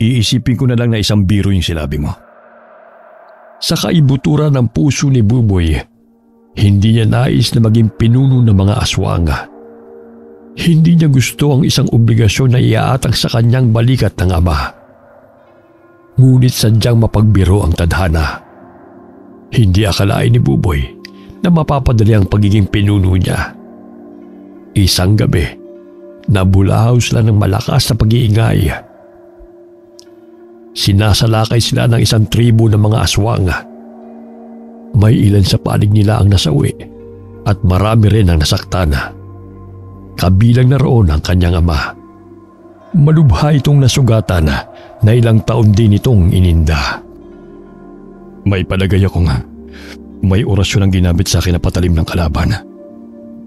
Iisipin ko na lang na isang biro yung sinabi mo. Sa kaibuturan ng puso ni Buboy, hindi niya nais na maging pinuno ng mga aswang. Hindi niya gusto ang isang obligasyon na iaatang sa kanyang balikat ng ama. Ngunit sadyang mapagbiro ang tadhana. Hindi akalain ni Buboy na mapapadali ang pagiging pinuno niya. Isang gabi, nabulahaw sila ng malakas na pag-iingay. Sinasalakay sila ng isang tribo ng mga aswang. May ilan sa panig nila ang nasawi at marami rin ang nasaktan. Kabilang na roon ang kanyang ama. Malubha itong nasugatan na ilang taon din itong ininda. May palagay akong may orasyon ang ginamit sa akin na patalim ng kalaban.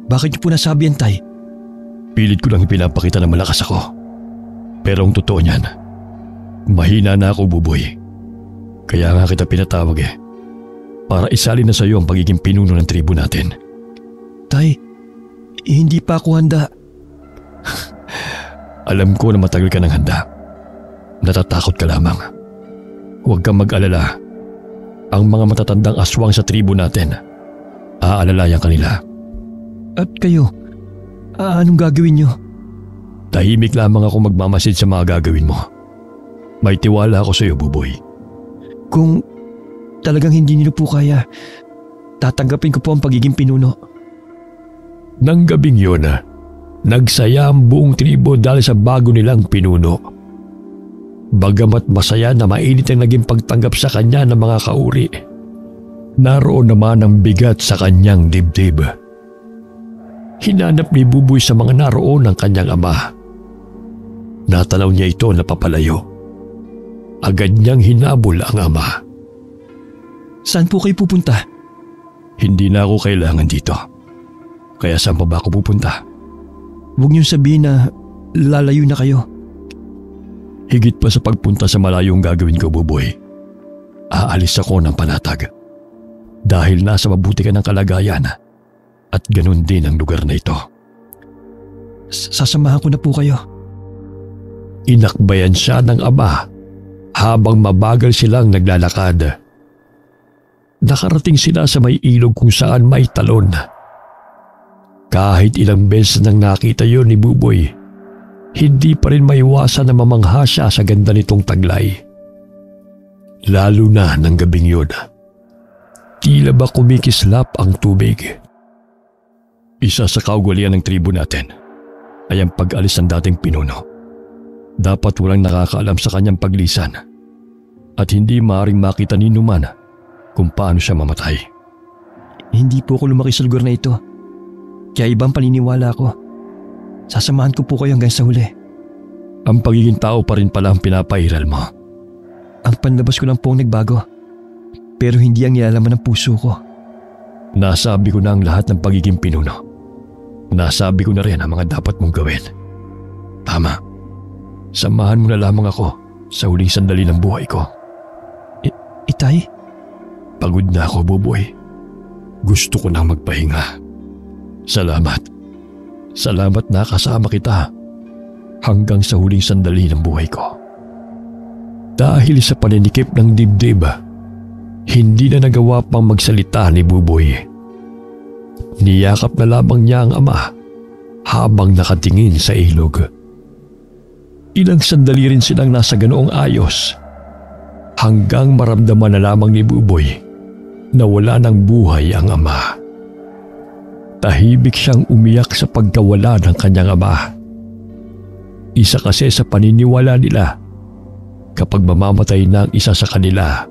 Bakit niyo po nasabi yan, Tay? Pilit ko lang ipinapakita na malakas ako. Pero ang totoo niyan, mahina na ako, Buboy. Kaya nga kita pinatawag para isalin na sa iyo ang pagiging pinuno ng tribo natin. Tay, hindi pa ako handa. Alam ko na matagal ka ng handa. Natatakot ka lamang. Huwag kang mag-alala. Ang mga matatandang aswang sa tribo natin, aalalayan kanila. At kayo, anong gagawin niyo? Tahimik lamang ako magmamasid sa mga gagawin mo. May tiwala ako sa iyo, Buboy. Kung talagang hindi niyo po kaya, tatanggapin ko po ang pagiging pinuno. Nang gabing yun, Nagsaya ang buong tribo dahil sa bago nilang pinuno. Bagamat masaya na mainit ang naging pagtanggap sa kanya ng mga kauri, naroon naman ang bigat sa kanyang dibdib. Hinanap ni Buboy sa mga naroon ang kanyang ama. Natanaw niya ito na papalayo. Agad niyang hinabol ang ama. Saan po kayo pupunta? Hindi na ako kailangan dito. Kaya saan pa ba ako pupunta? Huwag niyong sabihin na lalayo na kayo. Higit pa sa pagpunta sa malayong gagawin ko, Buboy. Aalis ako ng panatag. Dahil nasa mabuti ka ng kalagayan at ganun din ang lugar na ito. Sasamahan ko na po kayo. Inakbayan siya ng ama habang mabagal silang naglalakad. Nakarating sila sa may ilog kung saan may talon. Kahit ilang beses nang nakita yon ni Buboy, hindi pa rin maiwasan na mamangha siya sa ganda nitong taglay. Lalo na ng gabing yun. Tila ba kumikislap ang tubig. Isa sa kaugalian ng tribo natin ay ang pag-alis ng dating pinuno. Dapat walang nakakaalam sa kanyang paglisan at hindi maaaring makita ni numan kung paano siya mamatay. Hindi po ako lumaki sa lugar na ito. Kaya ibang paniniwala ko. Sasamahan ko po kayo hanggang sa huli. Ang pagiging tao pa rin pala ang pinapairal mo. Ang panlabas ko lang po ang nagbago. Pero hindi ang nilalaman ng puso ko. Nasabi ko na ang lahat ng pagiging pinuno. Nasabi ko na rin ang mga dapat mong gawin. Tama. Samahan mo na lamang ako sa huling sandali ng buhay ko. Itay? Pagod na ako, Buboy. Gusto ko nang magpahinga. Salamat. Salamat na kasama kita hanggang sa huling sandali ng buhay ko. Dahil sa paninikip ng dibdib, hindi na nagawa pang magsalita ni Buboy. Niyakap na lamang niya ang ama habang nakatingin sa ilog. Ilang sandali rin silang nasa ganoong ayos hanggang maramdaman na lamang ni Buboy na wala ng buhay ang ama. Tahimik siyang umiyak sa pagkawala ng kanyang ama. Isa kasi sa paniniwala nila, kapag mamamatay na ang isa sa kanila,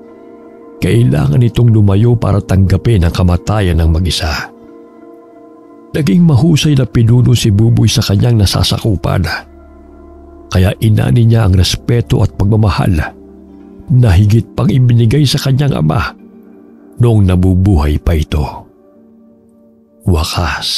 kailangan itong lumayo para tanggapin ang kamatayan ng mag-isa. Naging mahusay na pinuno si Buboy sa kanyang nasasakupan. Kaya inani niya ang respeto at pagmamahal na higit pang ibinigay sa kanyang ama noong nabubuhay pa ito. Wakas.